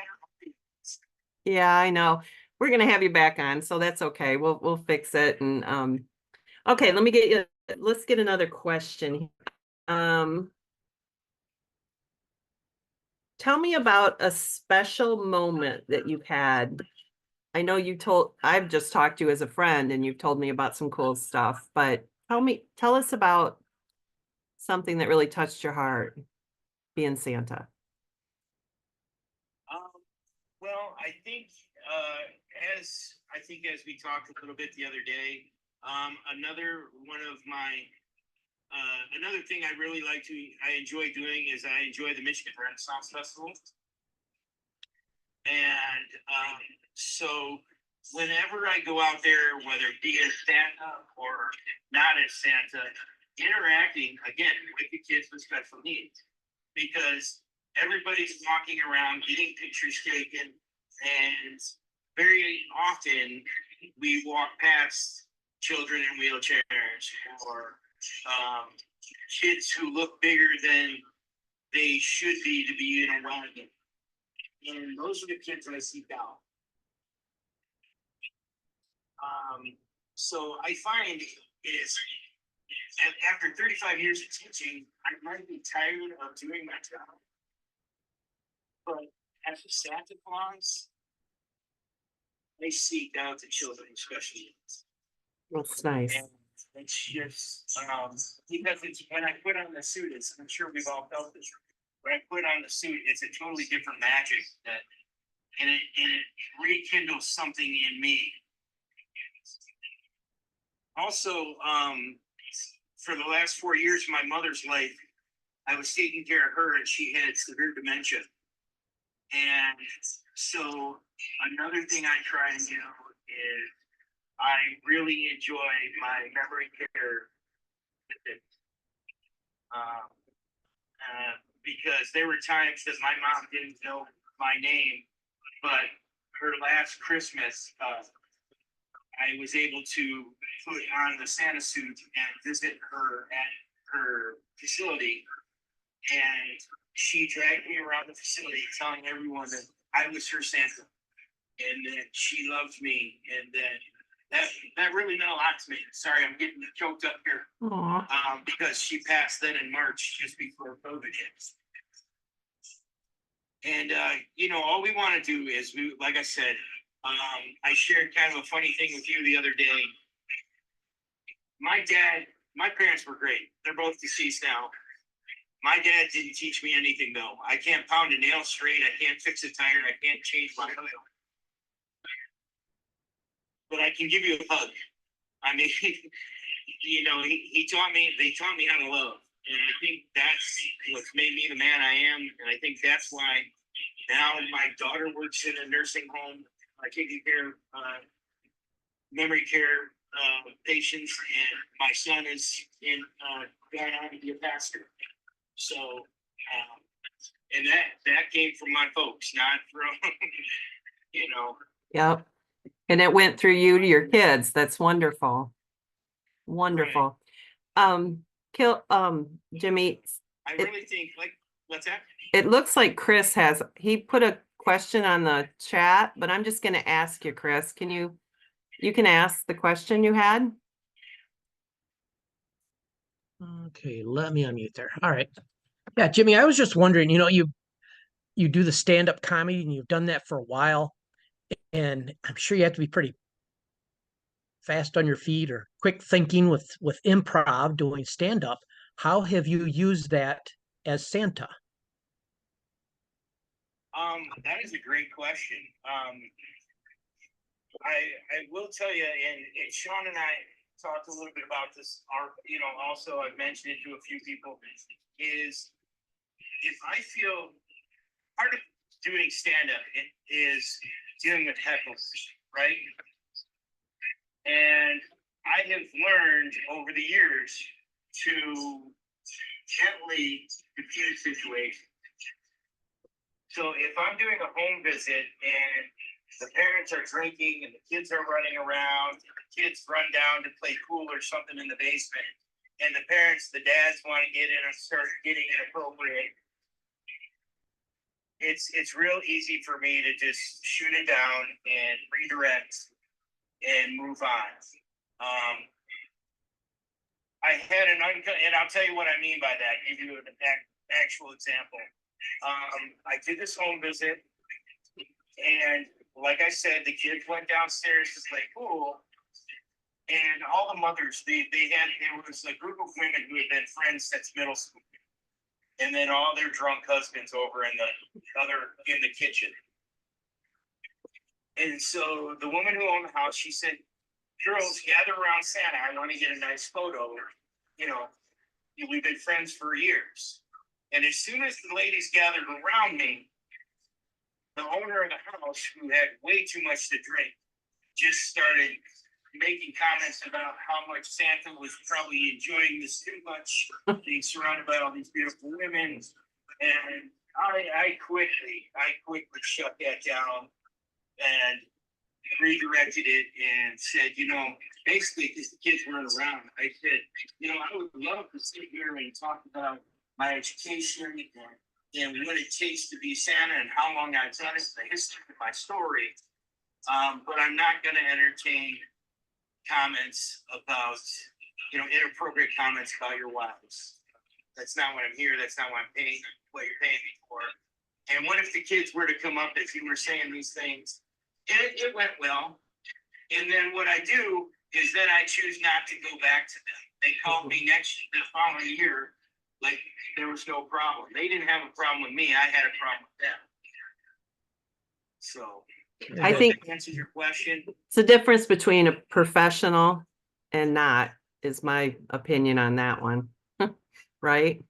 yeah, I know. We're gonna have you back on, so that's okay. We'll fix it. And okay, let's get another question. Tell me about a special moment that you've had. I know I've just talked to you as a friend and you've told me about some cool stuff, but tell us about something that really touched your heart being Santa. Well, I think as we talked a little bit the other day, another thing I really I enjoy doing is I enjoy the Michigan Renaissance Festival. And so whenever I go out there, whether it be as Santa or not as Santa, interacting again with the kids with special needs, because everybody's walking around getting pictures taken, and very often we walk past children in wheelchairs or kids who look bigger than they should be to be in a wagon. And those are the kids I seek out. So I find after 35 years of teaching, I might be tired of doing my job. But as a Santa Claus, I seek out the children with special needs. That's nice. And it's just because it's when I put on the suit, I'm sure we've all felt this. when I put on the suit, it's a totally different magic that, and it rekindles something in me. Also, for the last 4 years of my mother's life, I was taking care of her, and she had severe dementia. And so another thing I try and do is I really enjoy my memory care visits. Because there were times that my mom didn't know my name, but her last Christmas, I was able to put on the Santa suit and visit her at her facility. And she dragged me around the facility telling everyone that I was her Santa and that she loved me, and that really meant a lot to me. Sorry, I'm getting choked up here. Because she passed then in March, just before COVID hit. And all we want to do is, like I said, I shared kind of a funny thing with you the other day. My parents were great. They're both deceased now. My dad didn't teach me anything though. I can't pound a nail straight. I can't fix a tire. I can't change my oil. But I can give you a hug. I mean, he taught me. They taught me how to love, and I think that's what's made me the man I am. And I think that's why now my daughter works in a nursing home, taking care of memory care patients, and my son is gone on to be a pastor. So, and that came from my folks, not from Yep. And it went through you to your kids. That's wonderful. Wonderful. Jimmy, I really think, what's that? it looks like Chris he put a question on the chat, but I'm just going to ask you, Chris, you can ask the question you had. Okay, let me unmute there. All right. Yeah, Jimmy, I was just wondering, you do the stand-up comedy and you've done that for a while, and I'm sure you have to be pretty fast on your feet or quick thinking with improv doing stand-up. How have you used that as Santa? That is a great question. I will tell you, and Shawn and I talked a little bit about this. Also I've mentioned it to a few people, is if I feel part of doing stand-up is dealing with heckles, right? And I have learned over the years to gently diffuse situations. So if I'm doing a home visit and the parents are drinking and the kids are running around, the kids run down to play pool or something in the basement, and the dads want to get in and start getting inappropriate, it's real easy for me to just shoot it down and redirect and move on. I had and I'll tell you what I mean by that. Give you an actual example. I did this home visit, and like I said, the kids went downstairs to play pool, and all the mothers, there was a group of women who had been friends since middle school, and then all their drunk husbands over in the kitchen. And so the woman who owned the house, she said, "Girls, gather around Santa. I want to get a nice photo. We've been friends for years." And as soon as the ladies gathered around me, the owner of the house, who had way too much to drink, just started making comments about how much Santa was probably enjoying this too much, being surrounded by all these beautiful women. And I quickly shut that down and redirected it and said, basically, because the kids weren't around, I said, I would love to sit here and talk about my education and what it takes to be Santa and how long I've done it, the history of my story. But I'm not going to entertain comments about, inappropriate comments about your wives. That's not what I'm here. That's not what what you're paying me for. And what if the kids were to come up if you were saying these things? And it went well. And then what I do is then I choose not to go back to them. They called me the following year Like there was no problem. They didn't have a problem with me. I had a problem with them. So I hope think that answers your question. it's the difference between a professional and not, is my opinion on that one. Right?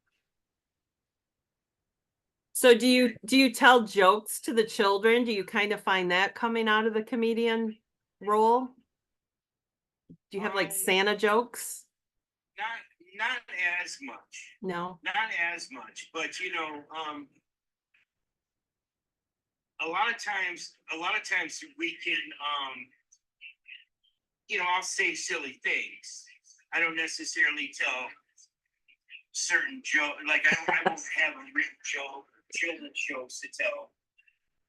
So do you tell jokes to the children? Do you kind of find that coming out of the comedian role? Do you have like Santa jokes? Not as much. No. Not as much. But you know, a lot of times we can you know, I'll say silly things. I don't necessarily tell certain joke, like I won't have a written joke, children's jokes to tell.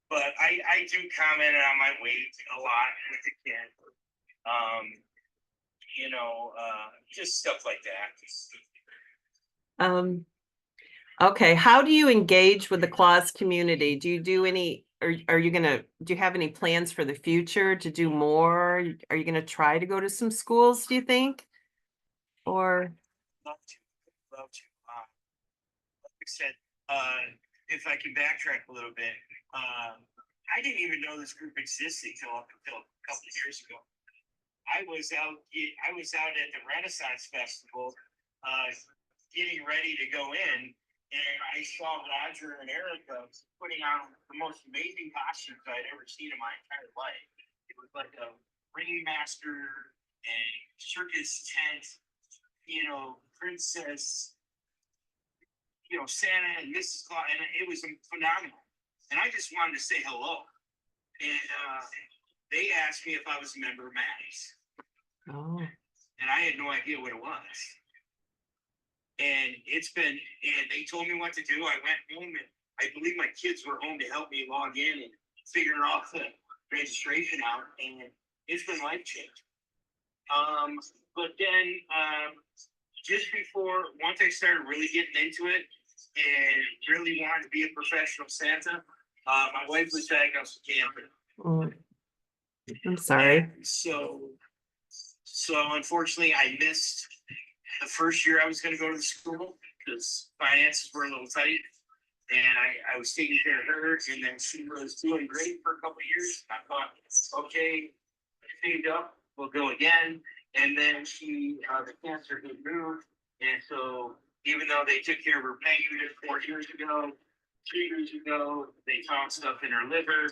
But I do comment on my weight a lot with the kid. You know, just stuff like that. Okay, how do you engage with the Claus community? Do you do any, are you gonna, do you have any plans for the future to do more? Are you gonna try to go to some schools, do you think? Or Love to. Like I said, if I can backtrack a little bit, I didn't even know this group existed until a couple of years ago. I was out at the Renaissance Festival, getting ready to go in, and I saw Roger and Erica putting on the most amazing costumes I'd ever seen in my entire life. It was like a ringing master and circus tent, you know, princess, you know, Santa and Mrs. Claus, and it was phenomenal. And I just wanted to say hello. And they asked me if I was a member of Maddie's. Oh. And I had no idea what it was. And they told me what to do. I went home, and I believe my kids were home to help me log in and figure out the registration out. And it's been life changing. But then just before, once I started really getting into it and really wanted to be a professional Santa, my wife was diagnosed with cancer. Oh. I'm sorry. And so unfortunately, I missed the first year I was going to go to the school because finances were a little tight. And I was taking care of her, and then she was doing great for a couple of years. I thought, okay, saved up, we'll go again. And then the cancer had moved. And so even though they took care of her pancreas 4 years ago, 2 years ago, they found stuff in her liver.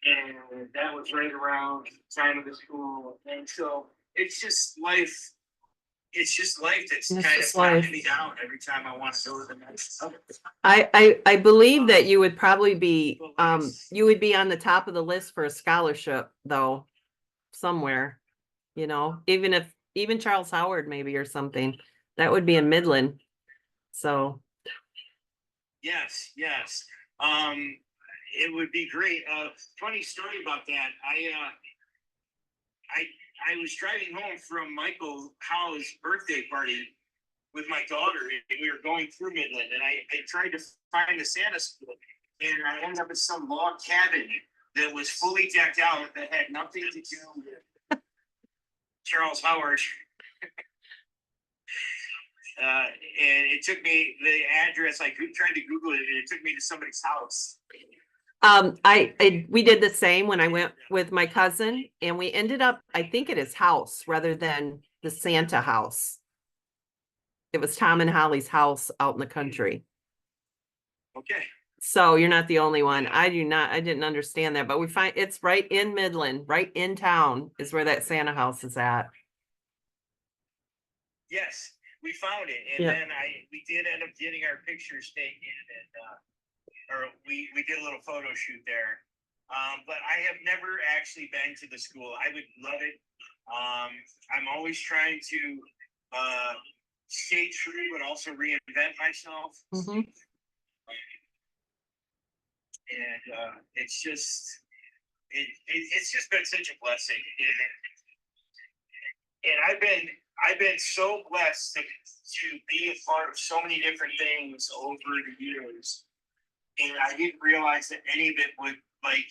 And that was right around the time of the school. And so it's just life. It's just life that's It's kind of just life. knocking me down every time I want to go to the next level. I believe that you would probably be, you would be on the top of the list for a scholarship though, somewhere, you know, even Charles Howard maybe or something, that would be in Midland. So. Yes. It would be great. Funny story about that. I was driving home from Michael Howe's birthday party with my daughter, and we were going through Midland, and I tried to find the Santa school, and I ended up at some log cabin that was fully decked out that had nothing to do with Charles Howard. And it took me the address. I tried to Google it, and it took me to somebody's house. We did the same when I went with my cousin, and we ended up, I think, at his house rather than the Santa house. It was Tom and Holly's house out in the country. Okay. So you're not the only one. I didn't understand that, but we find it's right in Midland, right in town is where that Santa house is at. Yes, we found it, and then we did end up getting our pictures taken, and or we did a little photo shoot there. But I have never actually been to the school. I would love it. I'm always trying to stay true, but also reinvent myself. Mm-hmm. And it's just been such a blessing. And I've been so blessed to be a part of so many different things over the years. And I didn't realize that any of it would, like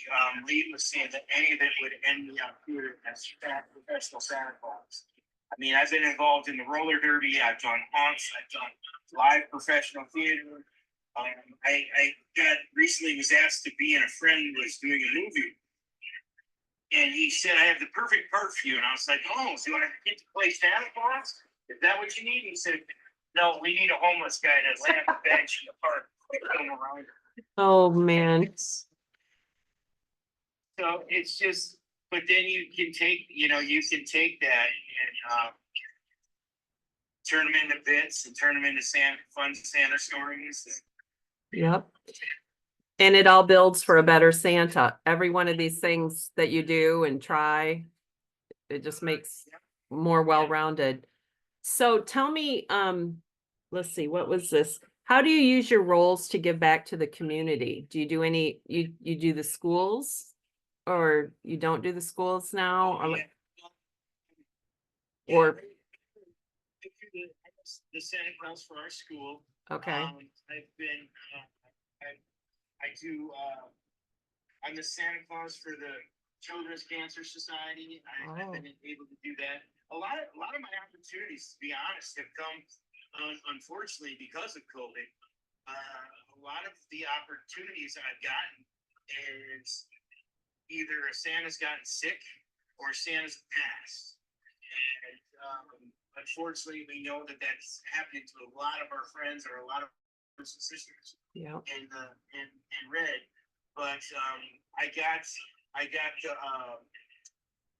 Lee was saying, that any of it would end me up here as a professional Santa Claus. I mean, I've been involved in the roller derby. I've done haunts. I've done live professional theater. I got recently was asked to be in a friend was doing a movie, and he said I have the perfect part for you. And I was like, oh, so I get to play Santa Claus? Is that what you need? He said, no, we need a homeless guy to lay on the bench in the park. Around. Oh, man. So it's just, but then you can take, you can take that and turn them into bits and turn them into fun Santa stories. Yep. And it all builds for a better Santa. Every one of these things that you do and try, it just makes more well-rounded. So tell me, let's see, what was this? How do you use your roles to give back to the community? Do you do any, you do the schools, or you don't do the schools now? Or the Santa Claus for our school. Okay. I've been, I do, I'm the Santa Claus for the Children's Cancer Society. I've been able to do that. A lot of my opportunities, to be honest, have come, unfortunately, because of COVID. A lot of the opportunities I've gotten is either a Santa's gotten sick or Santa's passed. And unfortunately, we know that that's happening to a lot of our friends or a lot of brothers and sisters in red. But I got the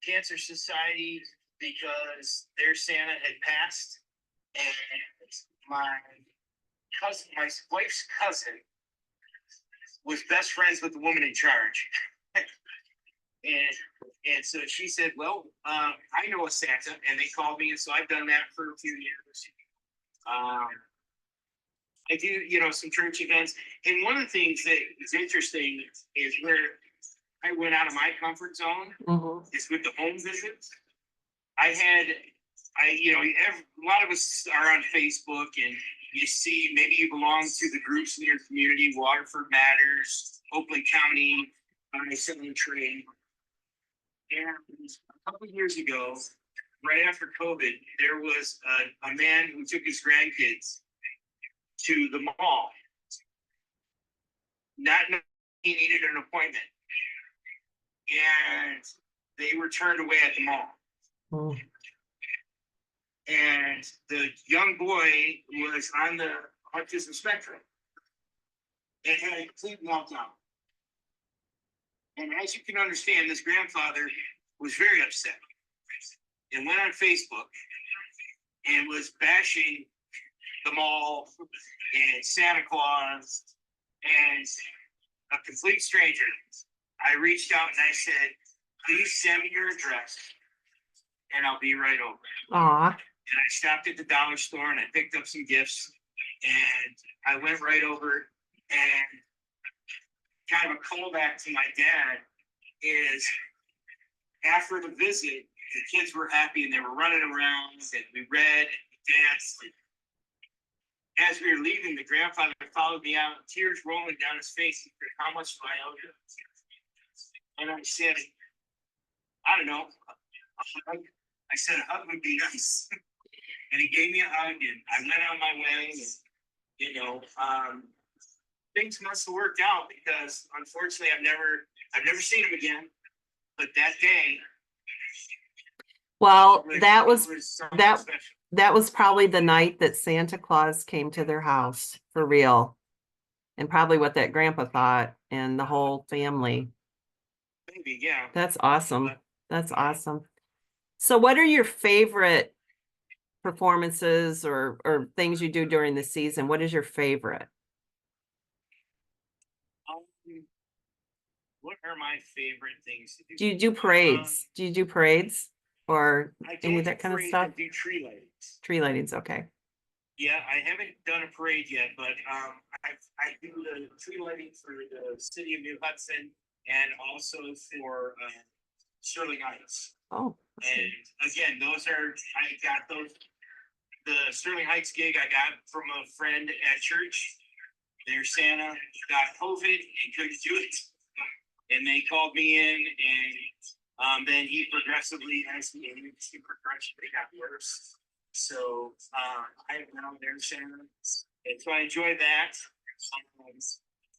Cancer Society because their Santa had passed, and my wife's cousin was best friends with the woman in charge. And so she said, well, I know a Santa, and they called me, and so I've done that for a few years. I do, some church events. And one of the things that is interesting is where I went out of my comfort zone is with the home visits. A lot of us are on Facebook, and you see, maybe you belong to the groups in your community, Waterford Matters, Oakland County, Civil Trade. And a couple of years ago, right after COVID, there was a man who took his grandkids to the mall. Not knowing he needed an appointment. And they were turned away at the mall. And the young boy was on the autism spectrum and had a complete meltdown. And as you can understand, this grandfather was very upset and went on Facebook and was bashing the mall and Santa Claus and a complete stranger. I reached out and I said, please send me your address and I'll be right over. Aw. And I stopped at the dollar store and I picked up some gifts and I went right over. And kind of a callback to my dad is after the visit, the kids were happy and they were running around and we read and we danced. As we were leaving, the grandfather followed me out, tears rolling down his face. He said, how much do I owe you? And I said, I don't know, a hug. I said a hug would be nice. And he gave me a hug and I went on my way. And, things must have worked out because unfortunately I've never seen him again. But that day, well, that special. was probably the night that Santa Claus came to their house for real. And probably what that grandpa thought and the whole family. Maybe, yeah. That's awesome. That's awesome. So what are your favorite performances or things you do during the season? What is your favorite? What are my favorite things to do? Do you do parades? Do you do parades or any of that kind of stuff? I do tree lightings. Tree lightings, okay. Yeah, I haven't done a parade yet, but I do the tree lighting for the city of New Hudson and also for Sterling Heights. Oh. Okay. And again, I got those. The Sterling Heights gig I got from a friend at church. Their Santa got COVID and couldn't do it. And they called me in Then he progressively, as he aged, he progressively got worse. So I have now their Santa, and so I enjoy that.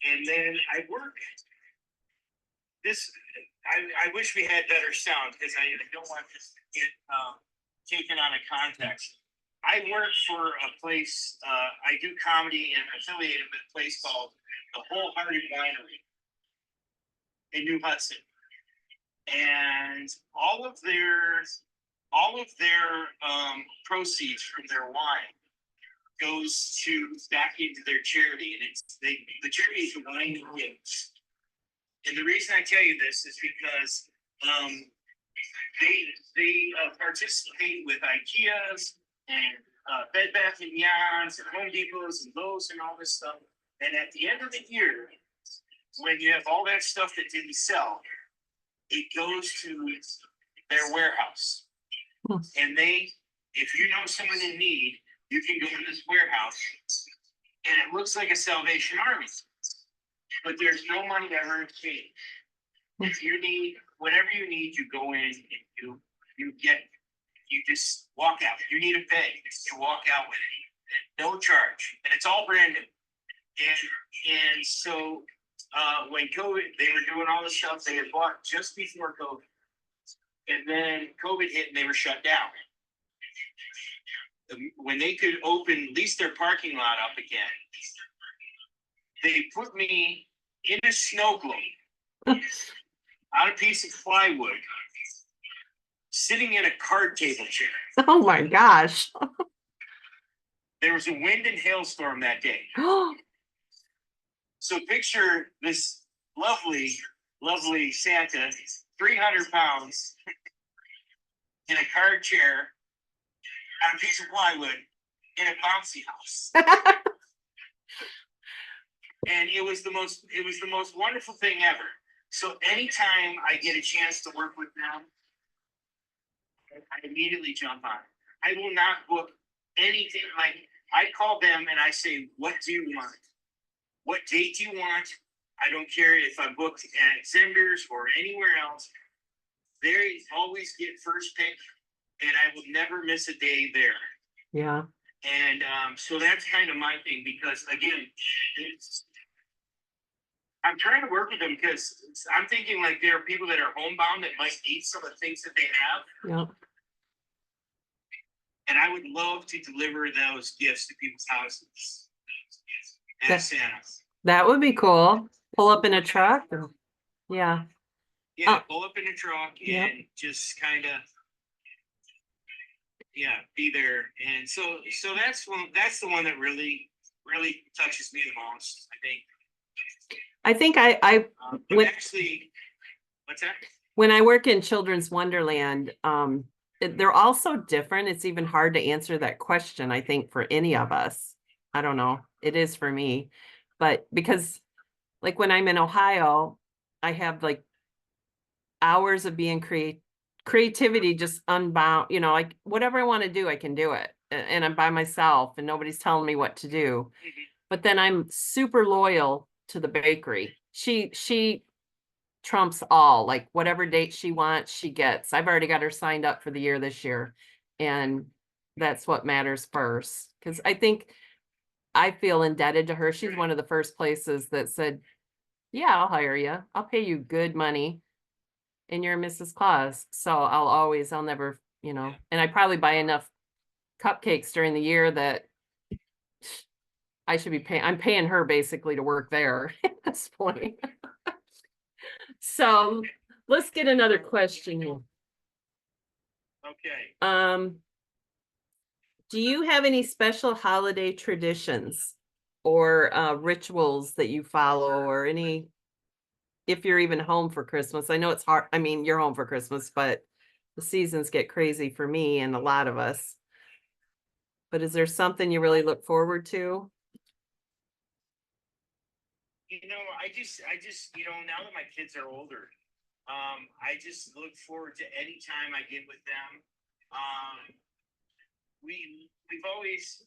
And then I work this. I wish we had better sound because I don't want this to get taken on a context. I work for a place. I do comedy and affiliated with a place called the Wholehearted Winery in New Hudson, and all of their proceeds from their wine goes back into their charity, and the charity is the Wine Gives. And the reason I tell you this is because they participate with IKEAs and Bed Bath and Beyonds and Home Depots and Lowe's and all this stuff. And at the end of the year, when you have all that stuff that didn't sell, it goes to their warehouse. And if you know someone in need, you can go to this warehouse, and it looks like a Salvation Army, but there's no money ever exchanged. If you need whatever you need, you go in and you just walk out. You need a bed, you walk out with it, no charge, and it's all brand new. And so when COVID, they were doing all the stuff they had bought just before COVID, and then COVID hit and they were shut down. When they could open, lease their parking lot up again, they put me in a snow globe on a piece of plywood, sitting in a card table chair. Oh my gosh. There was a wind and hailstorm that day. So picture this lovely, lovely Santa, 300 pounds, in a card chair on a piece of plywood in a bouncy house. And it was the most wonderful thing ever. So anytime I get a chance to work with them, I immediately jump on. I will not book anything. Like, I call them and I say, what do you want? What date do you want? I don't care if I booked at Zenders or anywhere else. They always get first pick, and I will never miss a day there. Yeah. And so that's kind of my thing, because again, I'm trying to work with them because I'm thinking like there are people that are homebound that might need some of the things that they have. Yep. And I would love to deliver those gifts to people's houses as Santa. That would be cool. Pull up in a truck. Yeah. Yeah, pull up in a truck and Yep. just kind of, be there. And so that's the one that really touches me the most, I think. I think I But actually, what's that? when I work in Children's Wonderland, they're all so different. It's even hard to answer that question, I think, for any of us. I don't know. It is for me. But because like when I'm in Ohio, I have like hours of being creativity just unbound, like whatever I want to do, I can do it. And I'm by myself and nobody's telling me what to do. But then I'm super loyal to the bakery. She trumps all, like whatever date she wants, she gets. I've already got her signed up for the year this year. And that's what matters first. Because I think I feel indebted to her. She's one of the first places that said, yeah, I'll hire you. I'll pay you good money. And you're Mrs. Claus. So I'll never, and I probably buy enough cupcakes during the year that I should be paying. I'm paying her basically to work there at this point. So let's get another question here. Okay. Do you have any special holiday traditions or rituals that you follow, or any, if you're even home for Christmas? I know it's hard. I mean, you're home for Christmas, but the seasons get crazy for me and a lot of us. But is there something you really look forward to? I just, now that my kids are older, I just look forward to any time I get with them. We've always,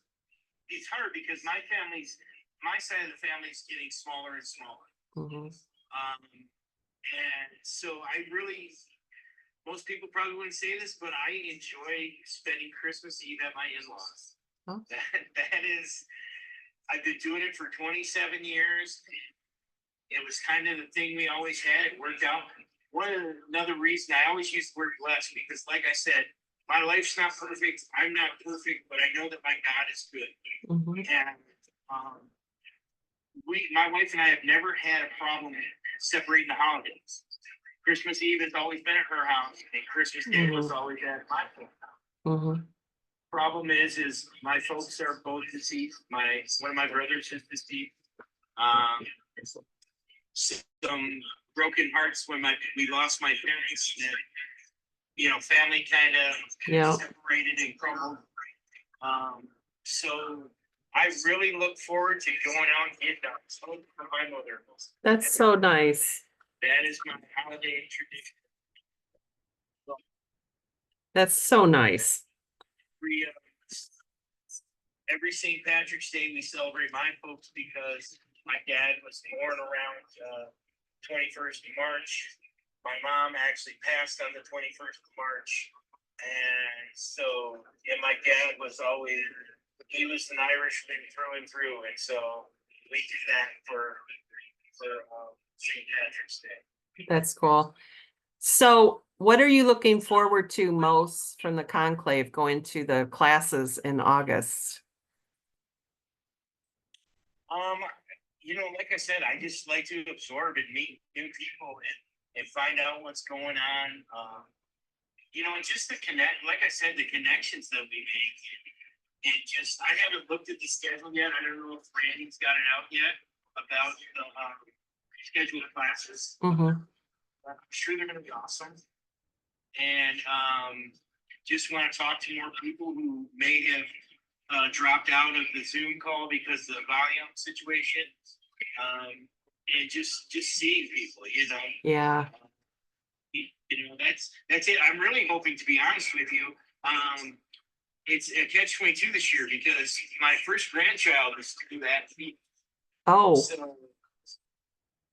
it's hard because my side of the family is getting smaller and smaller. Mm-hmm. And so I really, most people probably wouldn't say this, but I enjoy spending Christmas Eve at my in-laws. Oh. That is, I've been doing it for 27 years. It was kind of the thing we always had. It worked out. Another reason I always use the word blessed, because like I said, my life's not perfect. I'm not perfect, but I know that my God is good. Mhm. And my wife and I have never had a problem separating the holidays. Christmas Eve has always been at her house, and Christmas Day was always at my house. Mhm. Problem is my folks are both deceased. One of my brothers is deceased. Some broken hearts when we lost my parents. And, you know, family kind of separated and crumbled. So I really look forward to going out and getting out for my mother. That's so nice. That is my holiday tradition. That's so nice. Every St. Patrick's Day we celebrate my folks because my dad was born around 21st of March. My mom actually passed on the 21st of March. And so, yeah, my dad was always, he was an Irishman through and through. And so we do that for St. Patrick's Day. That's cool. So what are you looking forward to most from the conclave going to the classes in August? You know, like I said, I just like to absorb and meet new people and find out what's going on. You know, and just the like I said, the connections that we make. And just, I haven't looked at the schedule yet. I don't know if Randy's got it out yet about the scheduled classes. Mm-hmm. I'm sure they're going to be awesome. And just want to talk to more people who may have dropped out of the Zoom call because of the volume situation, and just seeing people, you know. Yeah. You know, that's it. I'm really hoping, to be honest with you, it's a catch-22 this year because my first grandchild is due that week. Oh.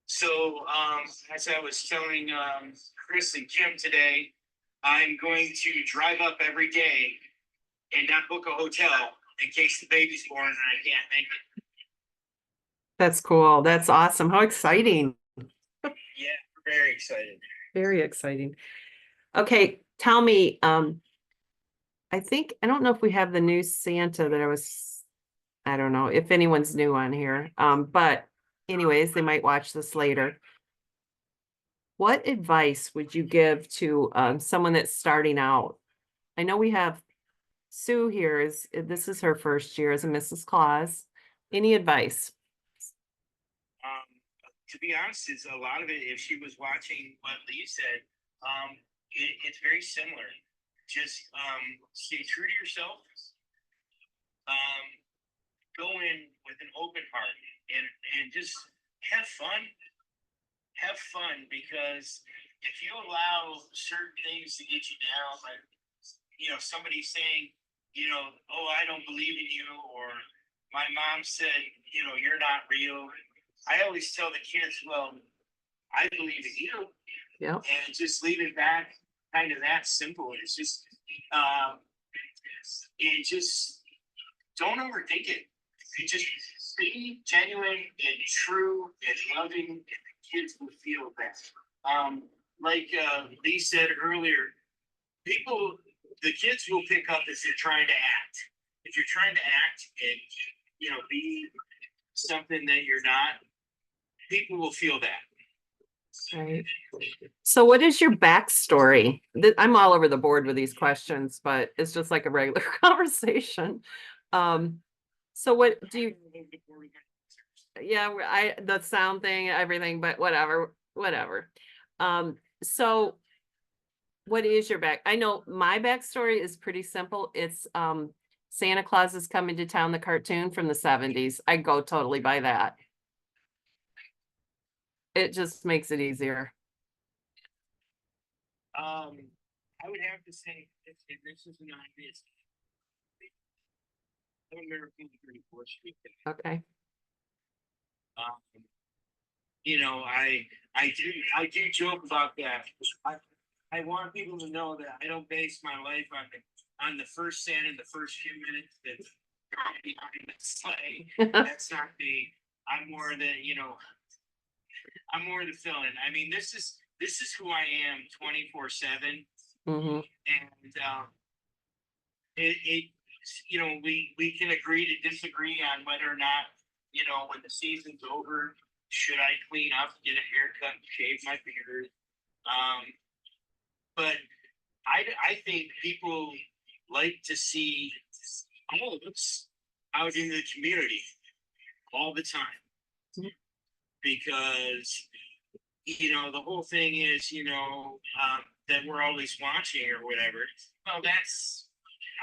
So as I was telling Chris and Kim today, I'm going to drive up every day and not book a hotel in case the baby's born and I can't make it. That's cool. That's awesome. How exciting. Yeah, we're very excited. Very exciting. Okay, tell me, I don't know if we have the new Santa I don't know if anyone's new on here. But anyways, they might watch this later. What advice would you give to someone that's starting out? I know we have Sue here, this is her first year as a Mrs. Claus. Any advice? To be honest, is a lot of it, if she was watching what Lee said, it's very similar. Just stay true to yourself. Go in with an open heart and just have fun. Have fun, because if you allow certain things to get you down, like, you know, somebody saying, you know, oh, I don't believe in you, or my mom said, you know, you're not real. I always tell the kids, well, I believe in you. Yeah. And just leave it back kind of that simple. It's just, don't overthink it. You just be genuine and true and loving, and the kids will feel that. Like Lee said earlier, the kids will pick up if you're trying to act. If you're trying to act and, you know, be something that you're not, people will feel that. Right. So what is your backstory? I'm all over the board with these questions, but it's just like a regular conversation. So what do you, yeah, the sound thing, everything, but whatever. So what is your I know my backstory is pretty simple. It's Santa Claus is Coming to Town, the cartoon from the 70s. I go totally by that. It just makes it easier. I would have to say this is not this. American 34th Street. Okay. You know, I do joke about that. I want people to know that I don't base my life on the first Santa, the first few minutes that's behind the sleigh. That's not me. I'm more the, you know, I'm more the fill-in. I mean, this is who I am 24/7. Mhm. And it you know, we can agree to disagree on whether or not, you know, when the season's over, should I clean up, get a haircut, shave my beard? But I think people like to see all of us out in the community all the time, because you know the whole thing is, you know, that we're always watching or whatever. Well, that's,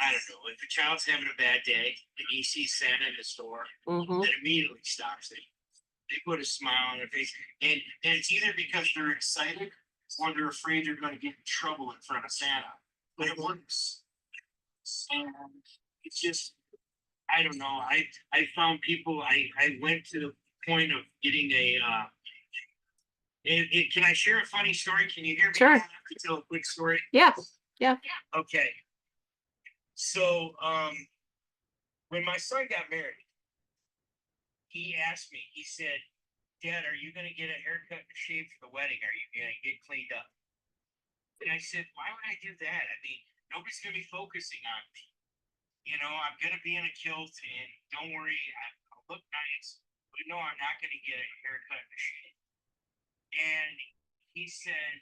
I don't know, if a child's having a bad day and he sees Santa in the store, Mhm. that immediately stops it. They put a smile on their face, and it's either because they're excited or they're afraid they're going to get in trouble in front of Santa. But it works. And it's just, I don't know. I found people. I went to the point of getting a. Can I share a funny story? Can you hear me? Sure. I have to tell a quick story. Yeah. Yeah. Okay. So when my son got married, he asked me. He said, "Dad, are you going to get a haircut and shave for the wedding? Are you going to get cleaned up?" And I said, "Why would I do that? I mean, nobody's going to be focusing on me. You know, I'm going to be in a kilt, and don't worry, I'll look nice. But no, I'm not going to get a haircut and shave." And he said,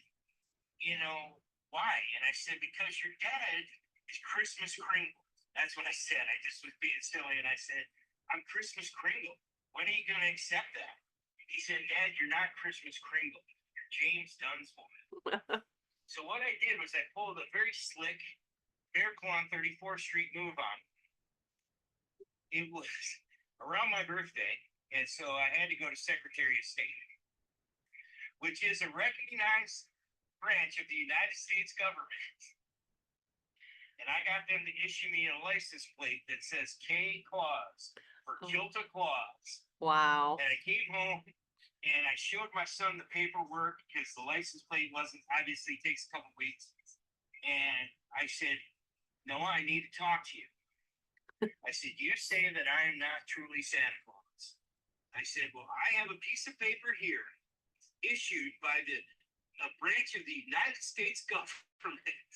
"You know, why?" And I said, "Because your dad is Christmas Kringle." That's what I said. I just was being silly. And I said, "I'm Christmas Kringle. When are you going to accept that?" He said, "Dad, you're not Christmas Kringle. You're James Dunsmore." So what I did was I pulled a very slick Miracle on 34th Street move on. It was around my birthday. And so I had to go to Secretary of State, which is a recognized branch of the United States government. And I got them to issue me a license plate that says K. Claus for Kilta Claus. Wow. And I came home and I showed my son the paperwork because the license plate wasn't, obviously takes a couple weeks. And I said, "Noah, I need to talk to you." I said, "You say that I am not truly Santa Claus." I said, "Well, I have a piece of paper here issued by a branch of the United States government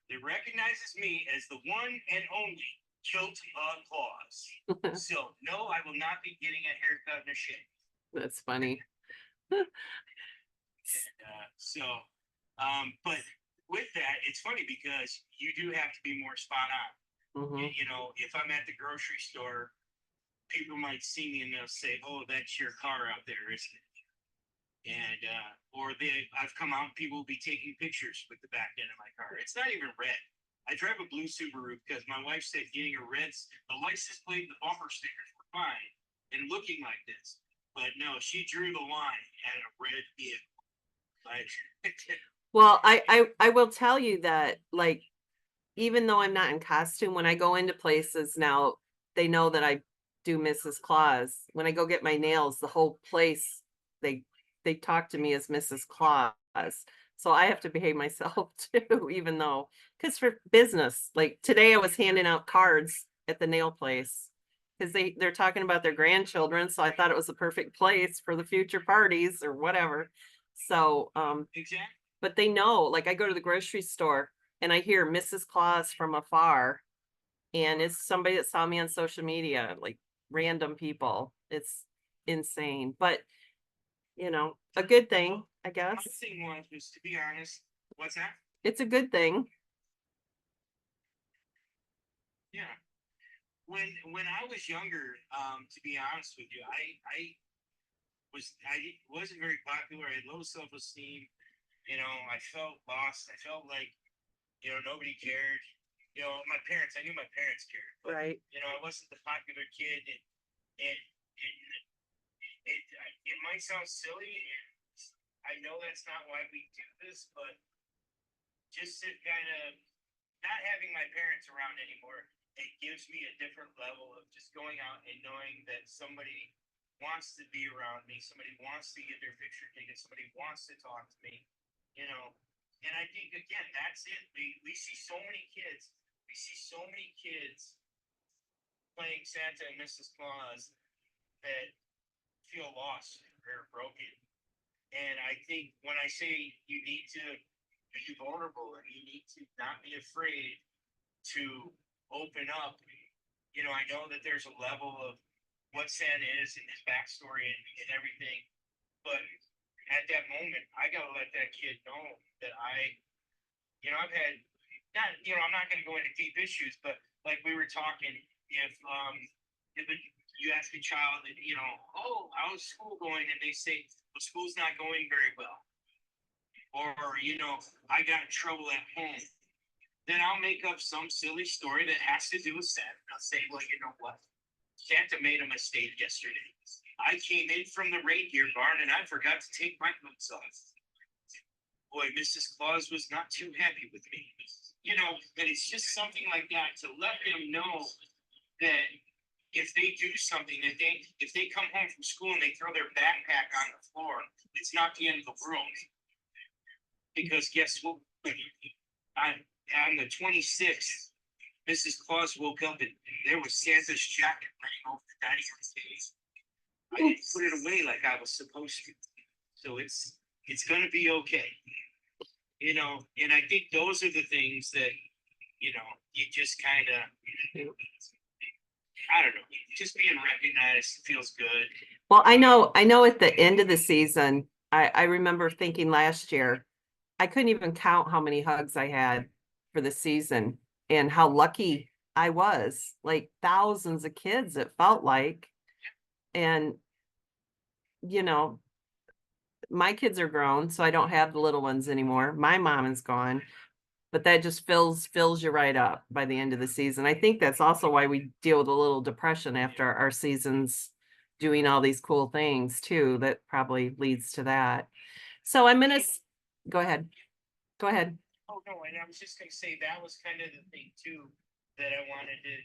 that recognizes me as the one and only Kilt Claus. So, no, I will not be getting a haircut and a shave." That's funny. And, but with that, it's funny because you do have to be more spot on. Mhm. You know, if I'm at the grocery store, people might see me and they'll say, "Oh, that's your car out there, isn't it?" And or I've come out and people will be taking pictures with the back end of my car. It's not even red. I drive a blue Subaru because my wife said getting a red, the license plate and the bumper stickers were fine and looking like this. But no, she drew the line at a red vehicle. Well, I will tell you that, like, even though I'm not in costume, when I go into places now, they know that I do Mrs. Claus. When I go get my nails, the whole place, they talk to me as Mrs. Claus. So I have to behave myself too, even though, because for business, like today I was handing out cards at the nail place because they're talking about their grandchildren. So I thought it was the perfect place for the future parties or whatever. So, Exactly. but they know, like I go to the grocery store and I hear Mrs. Claus from afar, and it's somebody that saw me on social media, like random people. It's insane, but you know, a good thing, I My guess. thing was to be honest. What's that? It's a good thing. Yeah. When I was younger, to be honest with you, I wasn't very popular. I had low self-esteem. You know, I felt lost. I felt like, you know, nobody cared. You know, my parents, I knew my parents cared. But, Right. you know, I wasn't the popular kid. It might sound silly, and I know that's not why we do this, but just to kind of not having my parents around anymore, it gives me a different level of just going out and knowing that somebody wants to be around me, somebody wants to get their picture taken, somebody wants to talk to me, you know. And I think again, that's it. We see so many kids. We see so many kids playing Santa and Mrs. Claus that feel lost or broken. And I think when I say you need to be vulnerable and you need to not be afraid to open up, you know, I know that there's a level of what Santa is and his backstory and everything, but at that moment, I gotta let that kid know that you know, I've had not, you know, I'm not gonna go into deep issues, but like we were talking, if you ask a child, you know, oh, how's school going? And they say, well, school's not going very well. Or, you know, I got in trouble at home. Then I'll make up some silly story that has to do with Santa. I'll say, well, you know what? Santa made a mistake yesterday. I came in from the reindeer barn and I forgot to take my boots off. Boy, Mrs. Claus was not too happy with me. You know, and it's just something like that to let them know that if they do something, if they come home from school and they throw their backpack on the floor, it's not the end of the world. Because guess what? On the 26th, Mrs. Claus woke up and there was Santa's jacket laying over the dining room table. I didn't put it away like I was supposed to. So it's gonna be okay. You know, and I think those are the things that, you know, you just kind of, I don't know, just being recognized feels good. Well, I know at the end of the season, I remember thinking last year, I couldn't even count how many hugs I had for the season and how lucky I was. Like thousands of kids, it felt like. And, you know, my kids are grown, so I don't have the little ones anymore. My mom is gone. But that just fills you right up by the end of the season. I think that's also why we deal with a little depression after our seasons doing all these cool things too. That probably leads to that. So I'm gonna go ahead. Go ahead. Oh no, and I was just gonna say that was kind of the thing too that I wanted to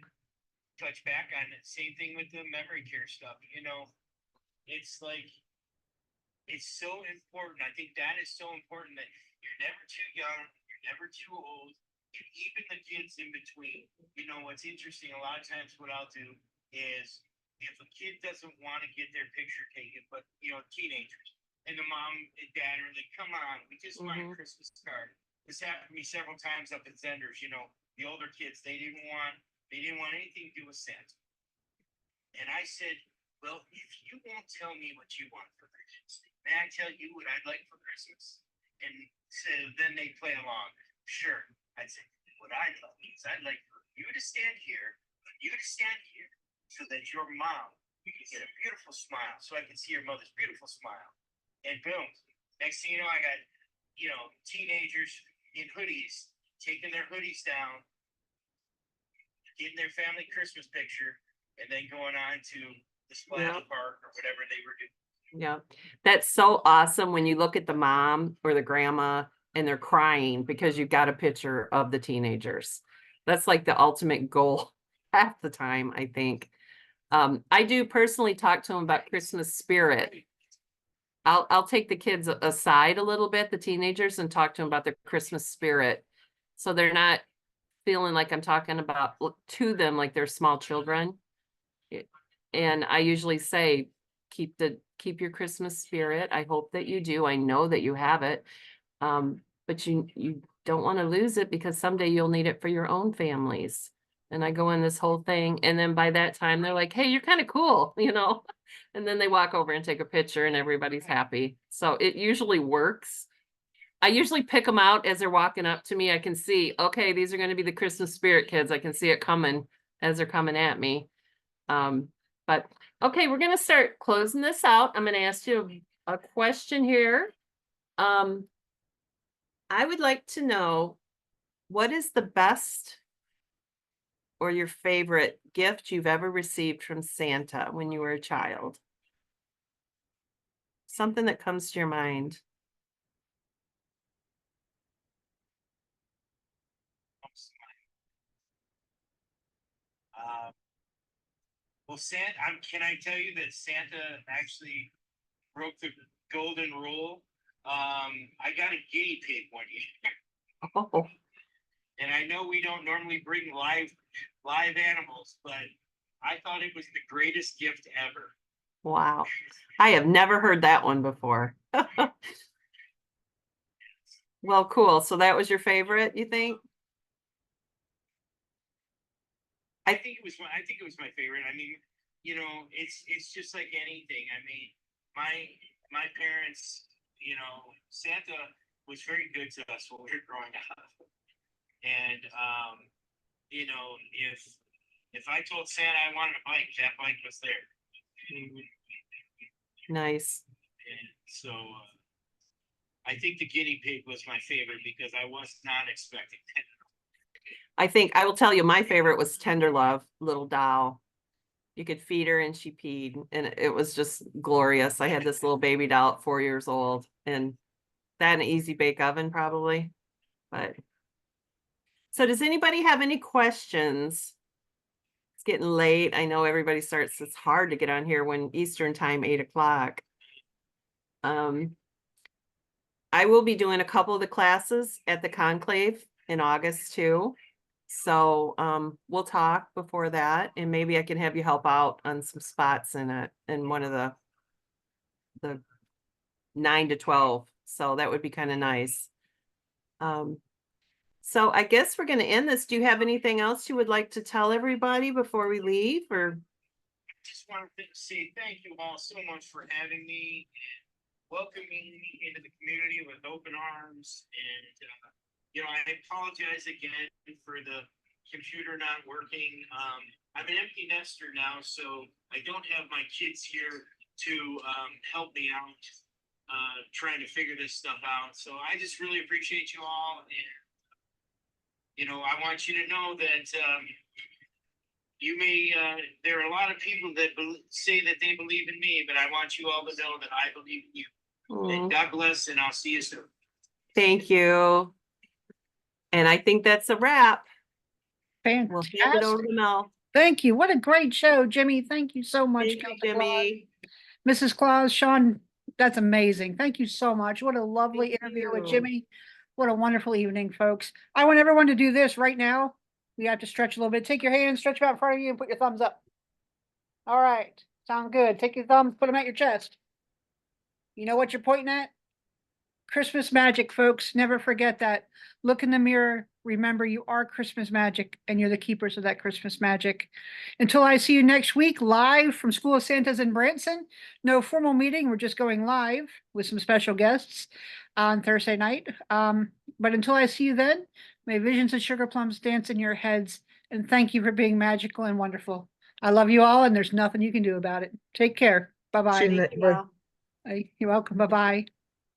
touch back on. It. Same thing with the memory care stuff. You know, it's like it's so important. I think that is so important that you're never too young, you're never too old, and even the kids in between. You know, what's interesting, a lot of times what I'll do is if a kid doesn't want to get their picture taken, but you know, teenagers, and the mom and dad are like, come on, we just want a Christmas card. This happened to me several times up at Zenders, you know, the older kids, they didn't want anything to do with Santa. And I said, well, if you won't tell me what you want for Christmas, may I tell you what I'd like for Christmas? And so then they play along. Sure. I'd say, what I'd love is I'd like for you to stand here, so that your mom can get a beautiful smile, so I can see your mother's beautiful smile. And boom, next thing you know, I got, you know, teenagers in hoodies, taking their hoodies down, getting their family Christmas picture, and then going on to the splash park or whatever they were doing. Yeah, that's so awesome when you look at the mom or the grandma and they're crying because you've got a picture of the teenagers. That's like the ultimate goal half the time, I think. I do personally talk to them about Christmas spirit. I'll take the kids aside a little bit, the teenagers, and talk to them about the Christmas spirit. So they're not feeling like I'm talking about to them like they're small children. And I usually say, keep your Christmas spirit. I hope that you do. I know that you have it. But you don't want to lose it because someday you'll need it for your own families. And I go in this whole thing. And then by that time, they're like, hey, you're kind of cool, you know? And then they walk over and take a picture and everybody's happy. So it usually works. I usually pick them out as they're walking up to me. I can see, okay, these are going to be the Christmas spirit kids. I can see it coming as they're coming at me. But okay, we're going to start closing this out. I'm going to ask you a question here. I would like to know, what is the best or your favorite gift you've ever received from Santa when you were a child? Something that comes to your mind. Well, Santa, can I tell you that Santa actually broke the golden rule? I got a guinea pig one year. Oh, And I know we don't normally bring live animals, but I thought it was the greatest gift ever. wow. I have never heard that one before. Well, cool. So that was your favorite, you think? I think it was my favorite. I mean, you know, it's just like anything. I mean, my parents, you know, Santa was very good to us when we were growing up. And you know, if I told Santa I wanted a bike, that bike was there. Nice. And so I think the guinea pig was my favorite because I was not expecting that. I think I will tell you my favorite was Tender Love, little doll. You could feed her and she peed, and it was just glorious. I had this little baby doll at 4 years old, and that an easy bake oven probably. But so does anybody have any questions? It's getting late. I know everybody starts, it's hard to get on here when Eastern time, 8 o'clock. I will be doing a couple of the classes at the conclave in August too. So we'll talk before that, and maybe I can have you help out on some spots in one of the 9 to 12. So that would be kind of nice. So I guess we're going to end this. Do you have anything else you would like to tell everybody before we leave, or? I just wanted to say thank you all so much for having me and welcoming me into the community with open arms. And you know, I apologize again for the computer not working. I'm an empty nester now, so I don't have my kids here to help me out trying to figure this stuff out. So I just really appreciate you all. And, you know, I want you to know that you may, there are a lot of people that say that they believe in me, but I want you all to know that I believe in you. And God bless, and I'll see you soon. Thank you. And I think that's a wrap. Fantastic. We'll hand it over to Mel. Thank you. What a great show, Jimmy. Thank you so much, Thank you, Count Jimmy. Claus. Mrs. Claus, Shawn, that's amazing. Thank you so much. What a lovely interview with you. Jimmy. What a wonderful evening, folks. I want everyone to do this right now. We have to stretch a little bit. Take your hands, stretch them out in front of you, and put your thumbs up. All right. Sound good. Take your thumbs, put them at your chest. You know what you're pointing at? Christmas magic, folks. Never forget that. Look in the mirror. Remember, you are Christmas magic, and you're the keepers of that Christmas magic. Until I see you next week, live from School of Santas in Branson. No formal meeting. We're just going live with some special guests on Thursday night. But until I see you then, may visions of sugar plums dance in your heads. And thank you for being magical and wonderful. I love you all, and there's nothing you can do about it. Take care. Bye-bye. You're welcome. You're welcome. Bye-bye.